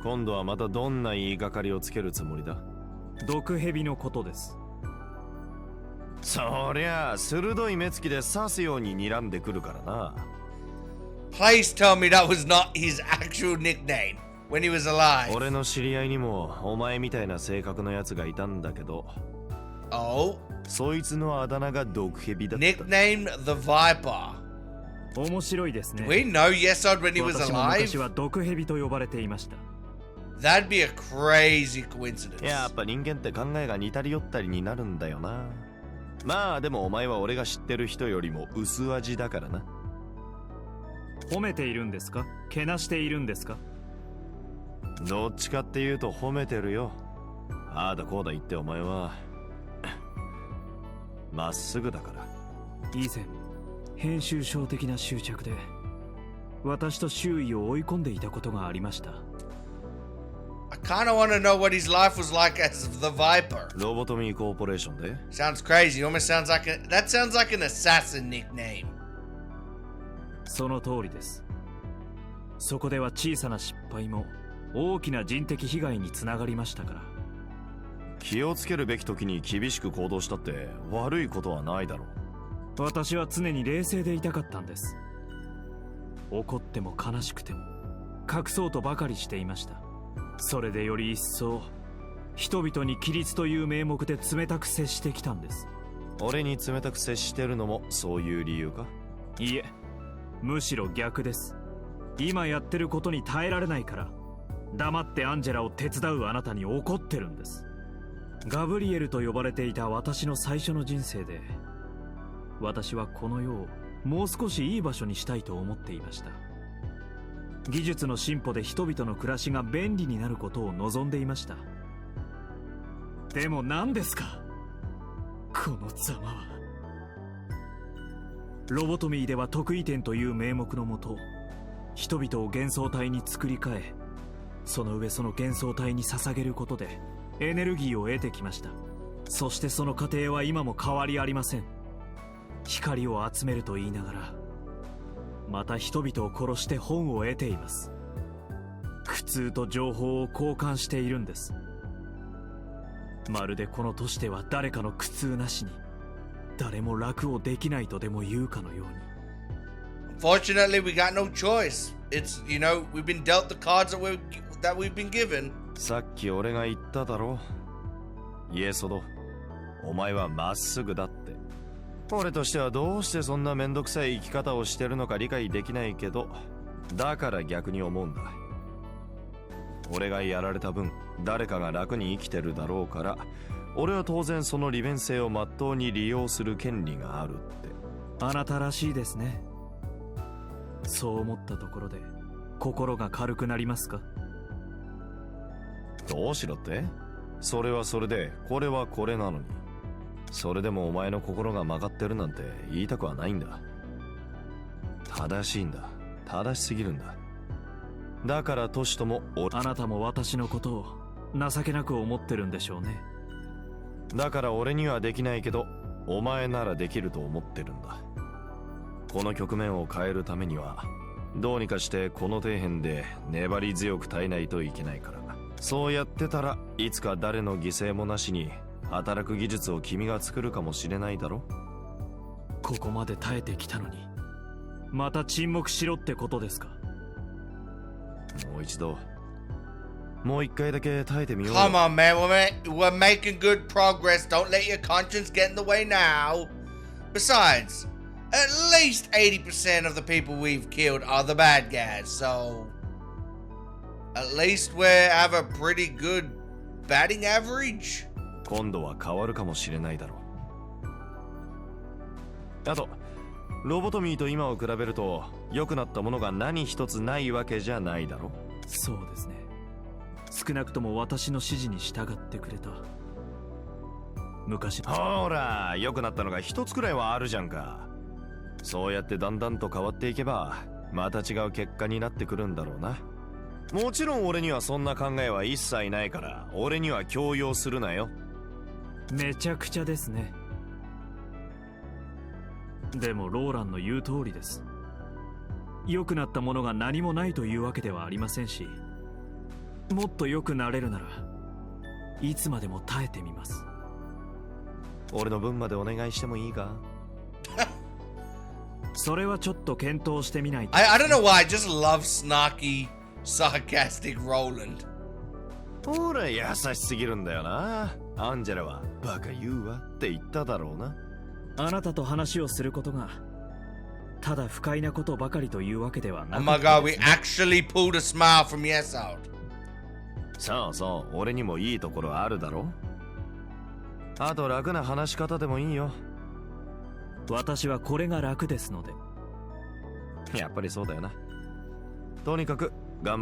今度はまたどんな言いがかりをつけるつもりだ？毒蛇のことです。そりゃ鋭い目つきで刺すように睨んでくるからな。Please tell me that was not his actual nickname when he was alive. 俺の知り合いにもお前みたいな性格のやつがいたんだけど。Oh? そいつのあだ名が毒蛇だった。Nicknamed the Viper. 面白いですね。Do we know Yesod when he was 私も alive? 昔は毒蛇と呼ばれていました。That'd be a crazy coincidence. やっぱ人間って考えが似たり寄ったりになるんだよな。まあでもお前は俺が知ってる人よりも薄味だからな。褒めているんですか？けなしているんですか？どっちかっていうと褒めてるよ。ああだこうだ言ってお前はまっすぐだから。以前編集症的な執着で私と周囲を追い込んでいたことがありました。I kinda wanna know what his life was like as the Viper. ロボトミーコーポレーションで Sounds crazy. Almost sounds like that sounds like an assassin nickname. その通りです。そこでは小さな失敗も大きな人的被害につながりましたから。気をつけるべき時に厳しく行動したって悪いことはないだろう。私は常に冷静でいたかったんです。怒っても悲しくても隠そうとばかりしていました。それでより一層人々に規律という名目で冷たく接してきたんです。俺に冷たく接してるのもそういう理由か？いえ、むしろ逆です。今やってることに耐えられないから黙ってアンジェラを手伝うあなたに怒ってるんです。ガブリエルと呼ばれていた私の最初の人生で私はこの世をもう少しいい場所にしたいと思っていました。技術の進歩で人々の暮らしが便利になることを望んでいました。でも何ですかこのざまは。ロボトミーでは得意点という名目のもと、人々を幻想体に作り変え、その上その幻想体に捧げることでエネルギーを得てきました。そしてその過程は今も変わりありません。光を集めると言いながら、また人々を殺して本を得ています。苦痛と情報を交換しているんです。まるでこの都市では誰かの苦痛なしに誰も楽をできないとでも言うかのように。Fortunately, we got no choice. It's, you know, we've been dealt the cards that we've been given. さっき俺が言っただろ。イエソド、お前はまっすぐだって。俺としてはどうしてそんなめんどくさい生き方をしてるのか理解できないけど、だから逆に思うんだ。俺がやられた分、誰かが楽に生きてるだろうから、俺は当然その利便性をまっとうに利用する権利があるって。あなたらしいですね。そう思ったところで心が軽くなりますか？どうしろって？それはそれで、これはこれなのに。それでもお前の心が曲がってるなんて言いたくはないんだ。正しいんだ。正しすぎるんだ。だからトシともあなたも私のことを情けなく思ってるんでしょうね。だから俺にはできないけど、お前ならできると思ってるんだ。この局面を変えるためには、どうにかしてこの底辺で粘り強く耐えないといけないから。そうやってたらいつか誰の犠牲もなしに働く技術を君が作るかもしれないだろ。ここまで耐えてきたのにまた沈黙しろってことですか？もう一度、もう一回だけ耐えてみよう。 Come on, man. We're making good progress. Don't let your conscience get in the way now. Besides, at least 80% of the people we've killed are the bad guys, so at least we have a pretty good batting average. 今度は変わるかもしれないだろう。あと、ロボトミーと今を比べると良くなったものが何一つないわけじゃないだろ。そうですね。少なくとも私の指示に従ってくれた。昔ほら、良くなったのが一つくらいはあるじゃんか。そうやってだんだんと変わっていけばまた違う結果になってくるんだろうな。もちろん俺にはそんな考えは一切ないから、俺には強要するなよ。めちゃくちゃですね。でもローランの言う通りです。良くなったものが何もないというわけではありませんし、もっと良くなれるならいつまでも耐えてみます。俺の分までお願いしてもいいか？それはちょっと検討してみないと。I don't know why, I just love snarky, sarcastic Roland. ほら、優しすぎるんだよな。アンジェラはバカ言うわって言っただろうな。あなたと話をすることがただ不快なことばかりというわけではなく、Oh my god, we actually pulled a smile from Yes out. そうそう、俺にもいいところあるだろ。あと楽な話し方でもいいよ。私はこれが楽ですので。やっぱりそうだよな。とにかく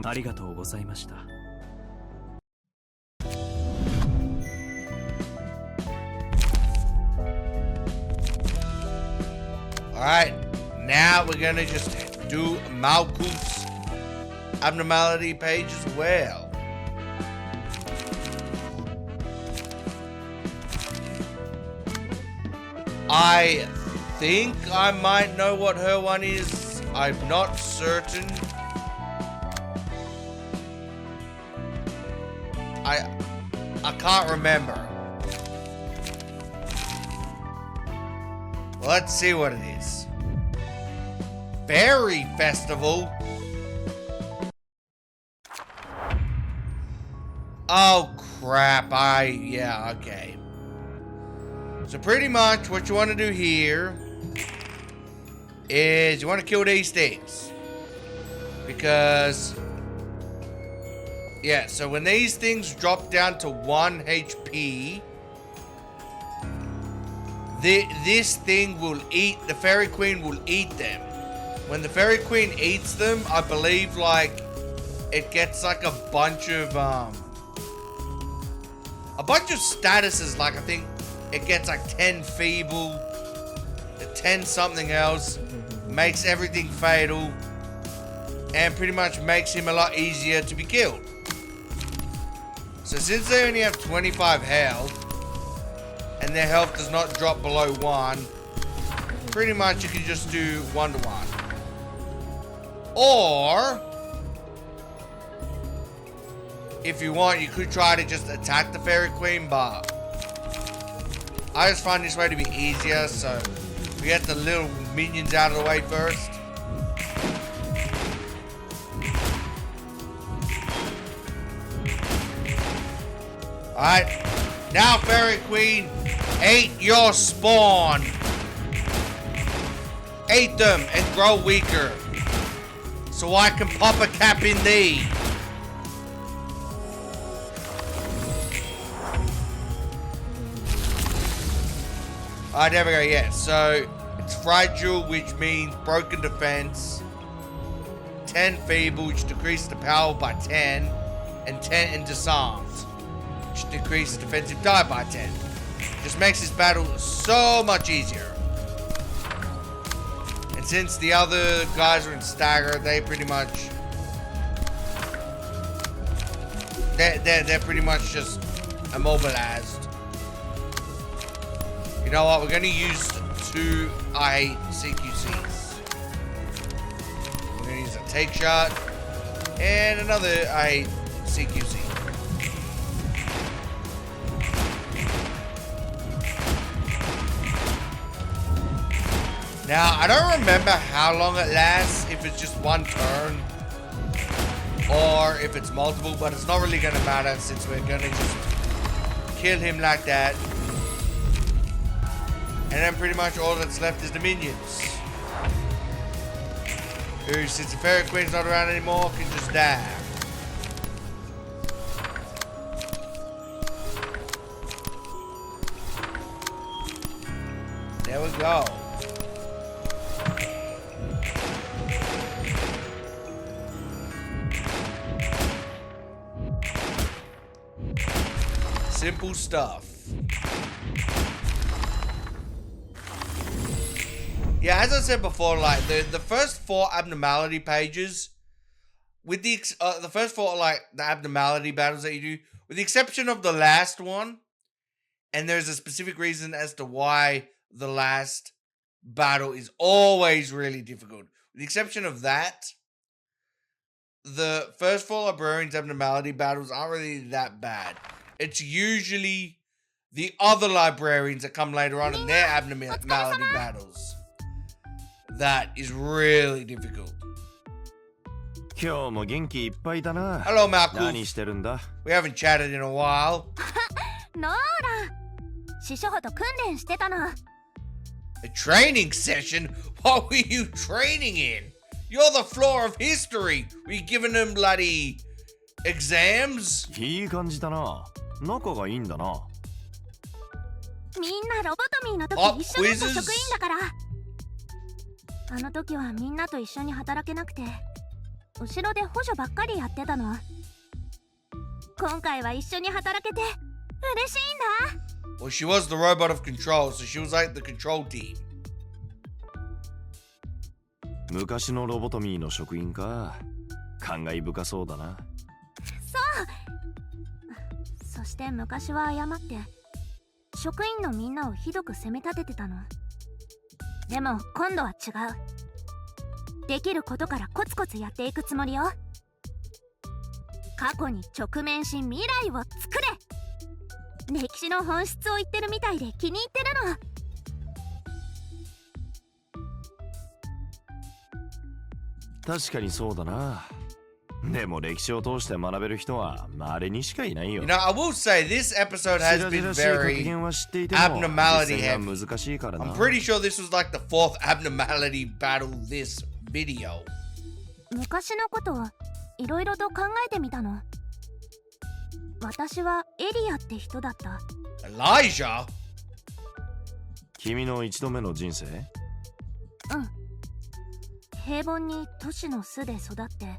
ありがとうございました。Alright, now we're gonna just do Malkuth's abnormality page as well. I think I might know what her one is. I'm not certain. I can't remember. Let's see what it is. Fairy Festival. Oh crap, yeah, okay. So pretty much what you want to do here is you want to kill these things. Because, yeah, so when these things drop down to 1 HP, this thing will eat, the Fairy Queen will eat them. When the Fairy Queen eats them, I believe like it gets like a bunch of statuses. Like I think it gets like 10 feeble, 10 something else, makes everything fatal, and pretty much makes him a lot easier to be killed. So since they only have 25 health, and their health does not drop below 1, pretty much you can just do 1-to-1. Or, if you want, you could try to just attack the Fairy Queen, but I just find this way to be easier, so we get the little minions out of the way first. Alright, now Fairy Queen, ate your spawn. Ate them and grow weaker, so I can pop a cap in thee. Alright, there we go, yeah. So, it's fragile, which means broken defense. 10 feeble, which decreases the power by 10. And 10 and disarmed, which decreases defensive die by 10. Just makes this battle so much easier. And since the other guys are in stagger, they pretty much... They're pretty much just immobilized. You know what? We're going to use 2 I CQCs. We're going to use a take shot and another I CQC. Now, I don't remember how long it lasts, if it's just 1 turn or if it's multiple, but it's not really going to matter since we're going to just kill him like that. And then pretty much all that's left is the minions, who, since the Fairy Queen's not around anymore, can just die. There we go. Simple stuff. Yeah, as I said before, like the first 4 abnormality pages, with the first 4 like the abnormality battles that you do, with the exception of the last one, and there's a specific reason as to why the last battle is always really difficult. With the exception of that, the first 4 Librarians abnormality battles aren't really that bad. It's usually the other Librarians that come later on in their abnormality battles that is really difficult. Hello, Malcolm. We haven't chatted in a while. A training session? What were you training in? You're the floor of history. Were you giving them bloody exams? いい感じだな。仲がいいんだな。みんなロボトミーの時一緒だった職員だから。あの時はみんなと一緒に働けなくて、後ろで補助ばっかりやってたの。今回は一緒に働けて嬉しいんだ。Well, she was the robot of control, so she was like the control team. 昔のロボトミーの職員か。感慨深そうだな。そう。そして昔は謝って職員のみんなをひどく責め立ててたの。でも今度は違う。できることからコツコツやっていくつもりよ。過去に直面し未来を作れ。歴史の本質を言ってるみたいで気に入ってるの。確かにそうだな。でも歴史を通して学べる人は稀にしかいないよ。You know, I will say this episode has been very abnormality heavy. I'm pretty sure this was like the 4th abnormality battle this video. 昔のことをいろいろと考えてみたの。私はエリアって人だった。Elijah? 君の一度目の人生？平凡に都市の巣で育って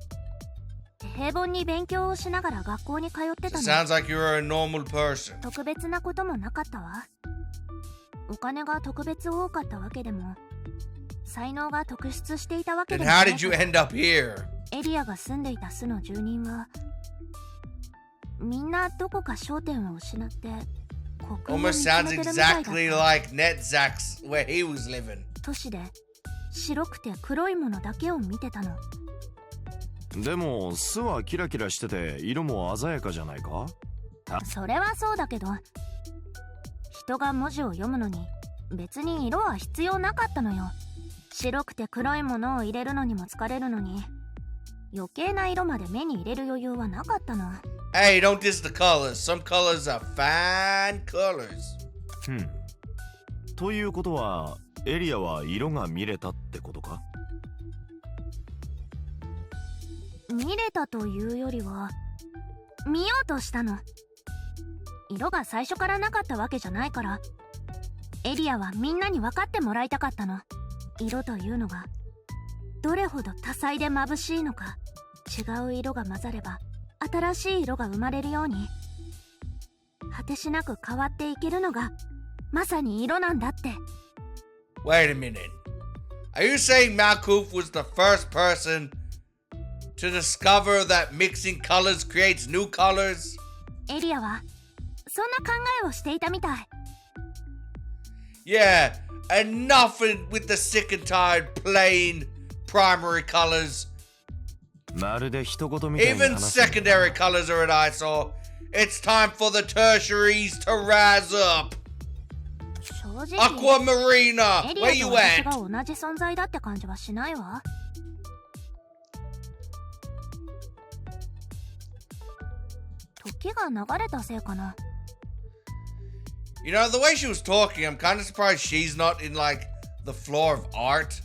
平凡に勉強をしながら学校に通ってた So の。 sounds like you're a normal person. 特別なこともなかったわ。お金が特別多かったわけでも才能が特筆していたわけ Then でも how ない did you から end up here? エリアが住んでいた巣の住人はみんなどこか焦点を失って国を見 Almost つ sounds めてるみたいだ exactly った。 like Netzak's where he was living. 都市で白くて黒いものだけを見てたの。でも巣はキラキラしてて色も鮮やかじゃないか？それはそうだけど人が文字を読むのに別に色は必要なかったのよ。白くて黒いものを入れるのにも疲れるのに余計な色まで目に入れる余裕はなかったの。 Hey, don't diss the colors. Some colors are fine colors. ということはエリアは色が見れたってことか？見れたというよりは見ようとしたの。色が最初からなかったわけじゃないからエリアはみんなに分かってもらいたかったの。色というのがどれほど多彩で眩しいのか。違う色が混ざれば新しい色が生まれるように果てしなく変わっていけるのがまさに色なんだって。 Wait a minute. Are you saying Malkuth was the first person to discover that mixing colors creates new colors? エリアはそんな考えをしていたみたい。 Yeah, enough with the sick and tired plain primary colors. まるで一言みたいに Even 話すんだ secondary colors are an eyesore. It's time for the tertiaries to rise up. 正直 Aquamarina, エリ where ア you と私 at? が同じ存在だって感じはしないわ。時が流れたせいかな。 You know, the way she was talking, I'm kind of surprised she's not in like the floor of art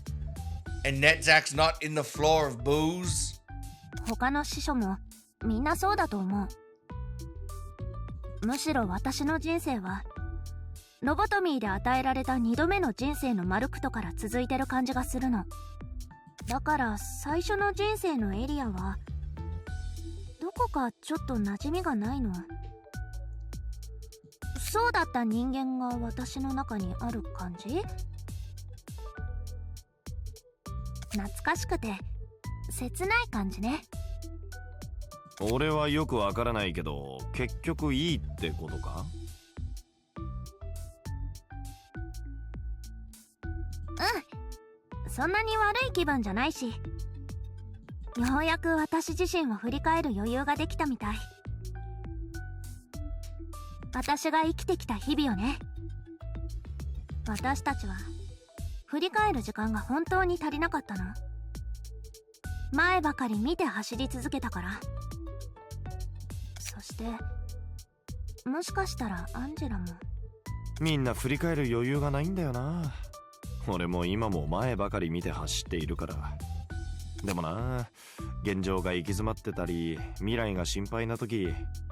and Netzak's not in the floor of booze. 他の司書もみんなそうだと思う。むしろ私の人生はロボトミーで与えられた2度目の人生のマルクトから続いてる感じがするの。だから最初の人生のエリアはどこかちょっと馴染みがないの。そうだった人間が私の中にある感じ。懐かしくて切ない感じね。俺はよくわからないけど結局いいってことか？うん、そんなに悪い気分じゃないし、ようやく私自身を振り返る余裕ができたみたい。私が生きてきた日々をね。私たちは振り返る時間が本当に足りなかったの。前ばかり見て走り続けたから。そしてもしかしたらアンジェラも。みんな振り返る余裕がないんだよな。俺も今も前ばかり見て走っているから。でもな、現状が行き詰まってたり未来が心配な時、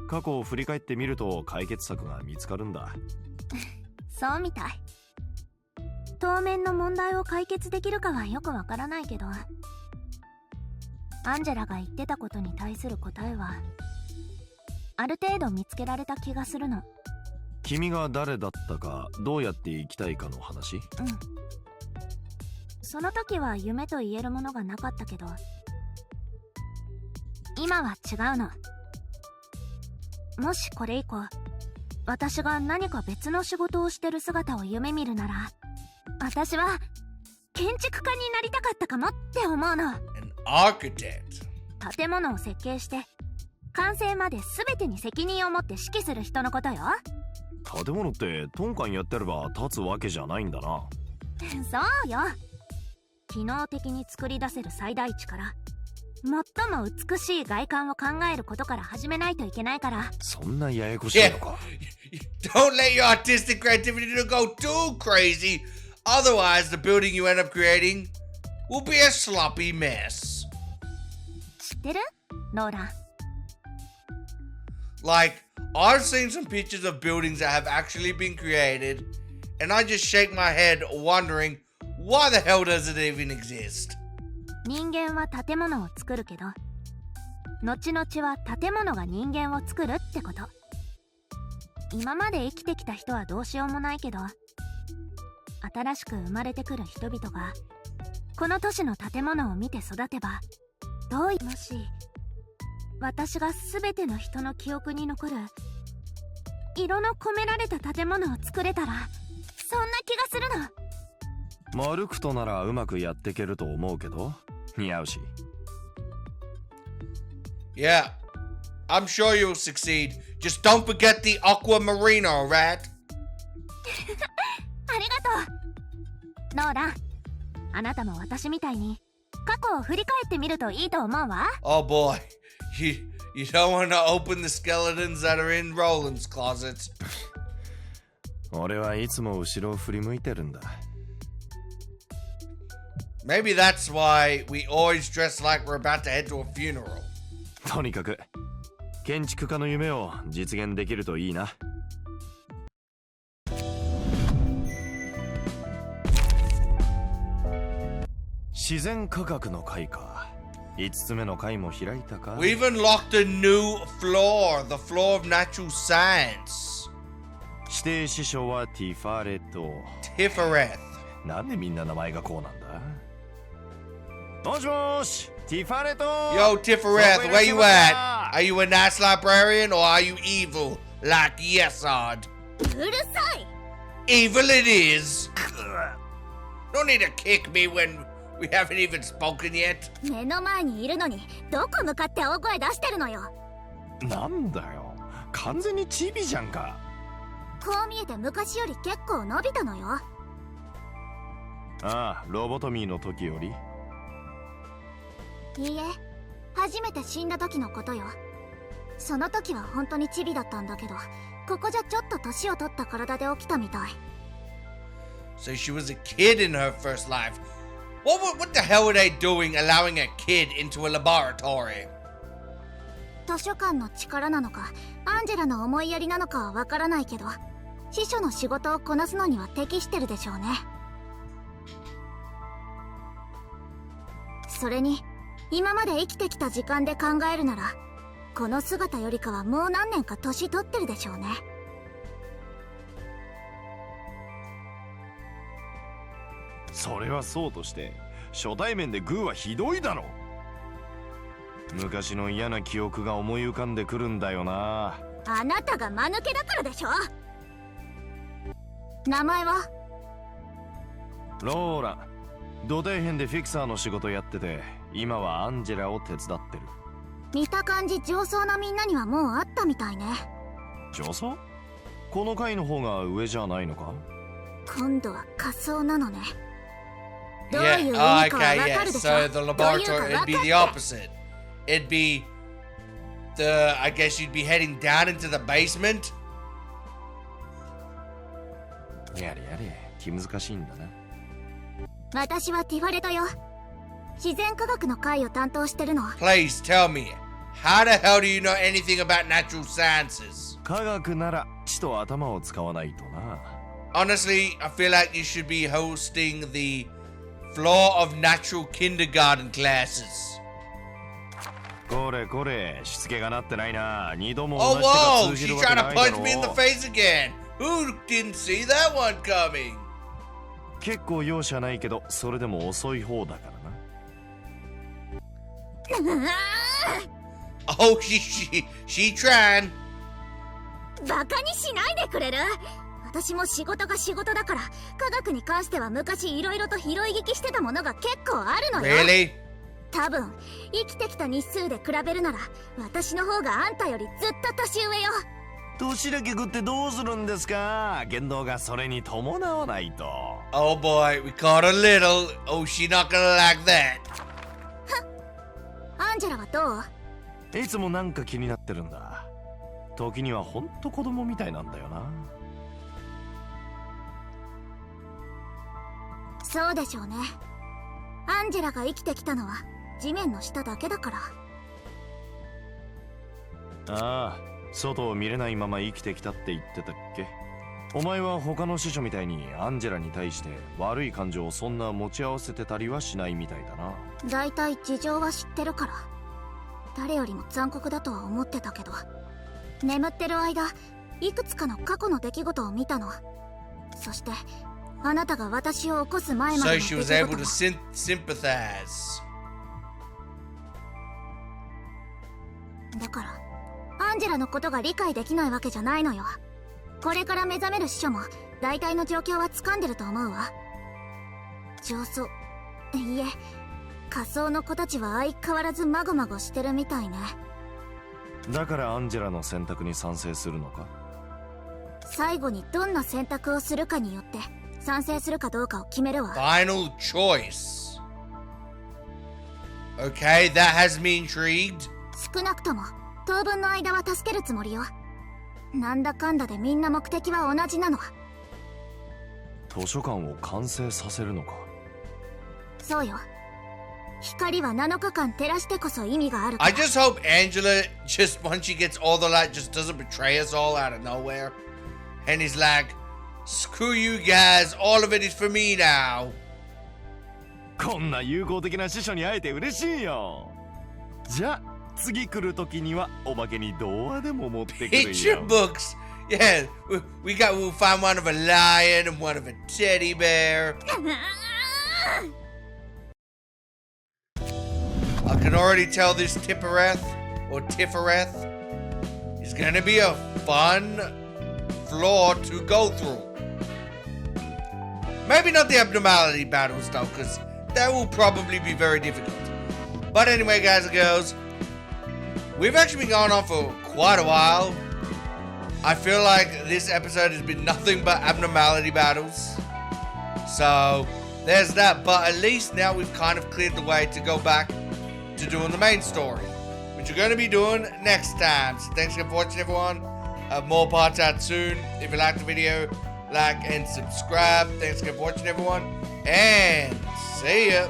過去を振り返ってみると解決策が見つかるんだ。そうみたい。当面の問題を解決できるかはよくわからないけど、アンジェラが言ってたことに対する答えはある程度見つけられた気がするの。君が誰だったか、どうやって生きたいかの話？その時は夢と言えるものがなかったけど、今は違うの。もしこれ以降私が何か別の仕事をしてる姿を夢見るなら、私は建築家になりたかったかもって思うの。 An architect. 建物を設計して完成まで全てに責任を持って指揮する人のことよ。建物ってトンカンやってれば立つわけじゃないんだな。そうよ。機能的に作り出せる最大値から最も美しい外観を考えることから始めないといけないから。そんなややこしいのか。Don't let your artistic creativity to go too crazy. Otherwise, the building you end up creating will be a sloppy mess. 知ってる？ローラン。Like, I've seen some pictures of buildings that have actually been created, and I just shake my head wondering why the hell does it even exist? 人間は建物を作るけど、後々は建物が人間を作るってこと。今まで生きてきた人はどうしようもないけど、新しく生まれてくる人々がこの都市の建物を見て育てば、どういもし私が全ての人の記憶に残る色の込められた建物を作れたら、そんな気がするの。マルクとならうまくやっていけると思うけど、似合うし。Yeah, I'm sure you'll succeed. Just don't forget the aquamarina, alright? ありがとう。ノーラン、あなたも私みたいに過去を振り返ってみるといいと思うわ。Oh boy, you don't want to open the skeletons that are in Roland's closet. 俺はいつも後ろを振り向いてるんだ。Maybe that's why we always dress like we're about to head to a funeral. とにかく建築家の夢を実現できるといいな。自然科学の会か。5つ目の会も開いたか。 We've unlocked a new floor, the floor of natural science. 指定師匠はティファレット。Tiphereth. なんでみんな名前がこうなんだ。もしもし、ティファレット。 Yo, Tiphereth, where you at? Are you a nice librarian or are you evil like Yesod? うるさい。 Evil it is. No need to kick me when we haven't even spoken yet. 目の前にいるのにどこ向かって大声出してるのよ。なんだよ、完全にチビじゃんか。こう見えて昔より結構伸びたのよ。ああ、ロボトミーの時より。いいえ、初めて死んだ時のことよ。その時は本当にチビだったんだけど、ここじゃちょっと年を取った体で起きたみたい。 So she was a kid in her first life. What the hell were they doing allowing a kid into a laboratory? 図書館の力なのか、アンジェラの思いやりなのかはわからないけど、司書の仕事をこなすのには適してるでしょうね。それに、今まで生きてきた時間で考えるなら、この姿よりかはもう何年か年取ってるでしょうね。それはそうとして、初対面でグーはひどいだろ。昔の嫌な記憶が思い浮かんでくるんだよな。あなたが間抜けだからでしょ。名前は？ローラ。土底辺でフィクサーの仕事やってて、今はアンジェラを手伝ってる。見た感じ上層なみんなにはもう会ったみたいね。上層？この階の方が上じゃないのか？今度は仮想なのね。 Yeah, okay, yeah. So the laboratory, it'd be the opposite. It'd be I guess you'd be heading down into the basement. やれやれ、気難しいんだな。私はティファレトよ。自然科学の会を担当してるの。 Please tell me, how the hell do you know anything about natural sciences? 科学なら知と頭を使わないとな。 Honestly, I feel like you should be hosting the floor of natural kindergarten classes. これこれ、しつけがなってないな。二度も同 Oh, じ手が whoa! 通じ She's るわけ trying な to いだ punch me in the ろう。 face again. Who didn't see that one coming? 結構容赦ないけど、それでも遅い方だからな。Oh, she trying. バカにしないでくれる？私も仕事が仕事だから、科学に関しては昔いろいろと拾い聞きしてたものが結構あるのよ。 Really? 多分生きてきた日数で比べるなら、私の方があんたよりずっと年上よ。年だけ食ってどうするんですか？言動がそれに伴わないと。 Oh boy, we caught a little. Oh, she not gonna like that. アンジェラはどう？いつもなんか気になってるんだ。時にはほんと子供みたいなんだよな。そうでしょうね。アンジェラが生きてきたのは地面の下だけだから。ああ、外を見れないまま生きてきたって言ってたっけ？お前は他の司書みたいにアンジェラに対して悪い感情をそんな持ち合わせてたりはしないみたいだな。だいたい事情は知ってるから誰よりも残酷だとは思ってたけど、眠ってる間いくつかの過去の出来事を見たの。そしてあなたが私を起こす前まで So の she 出 was 来 able 事 to も sympathize. だからアンジェラのことが理解できないわけじゃないのよ。これから目覚める司書も大体の状況は掴んでると思うわ。上層いえ仮想の子たちは相変わらずマゴマゴしてるみたいね。だからアンジェラの選択に賛成するのか？最後にどんな選択をするかによって賛成するかどうかを決めるわ。 Final choice. Okay, that has me intrigued. 少なくとも当分の間は助けるつもりよ。なんだかんだでみんな目的は同じなの。図書館を完成させるのか？そうよ。光は7日間照らしてこそ意味があるか I ら。 just hope Angela, just once she gets all the light, just doesn't betray us all out of nowhere. And he's like, screw you guys, all of it is for me now. こんな友好的な司書に会えて嬉しいよ。じゃあ次来る時にはおまけに童話でも持ってくる Picture よ。 books. Yeah, we'll find one of a lion and one of a teddy bear. I can already tell this Tiphereth or Tiphereth is gonna be a fun floor to go through. Maybe not the abnormality battles though, because that will probably be very difficult. But anyway, guys and girls, we've actually been going on for quite a while. I feel like this episode has been nothing but abnormality battles. So there's that, but at least now we've kind of cleared the way to go back to doing the main story, which we're going to be doing next time. So thanks again for watching, everyone. More parts out soon. If you liked the video, like and subscribe. Thanks again for watching, everyone, and see ya.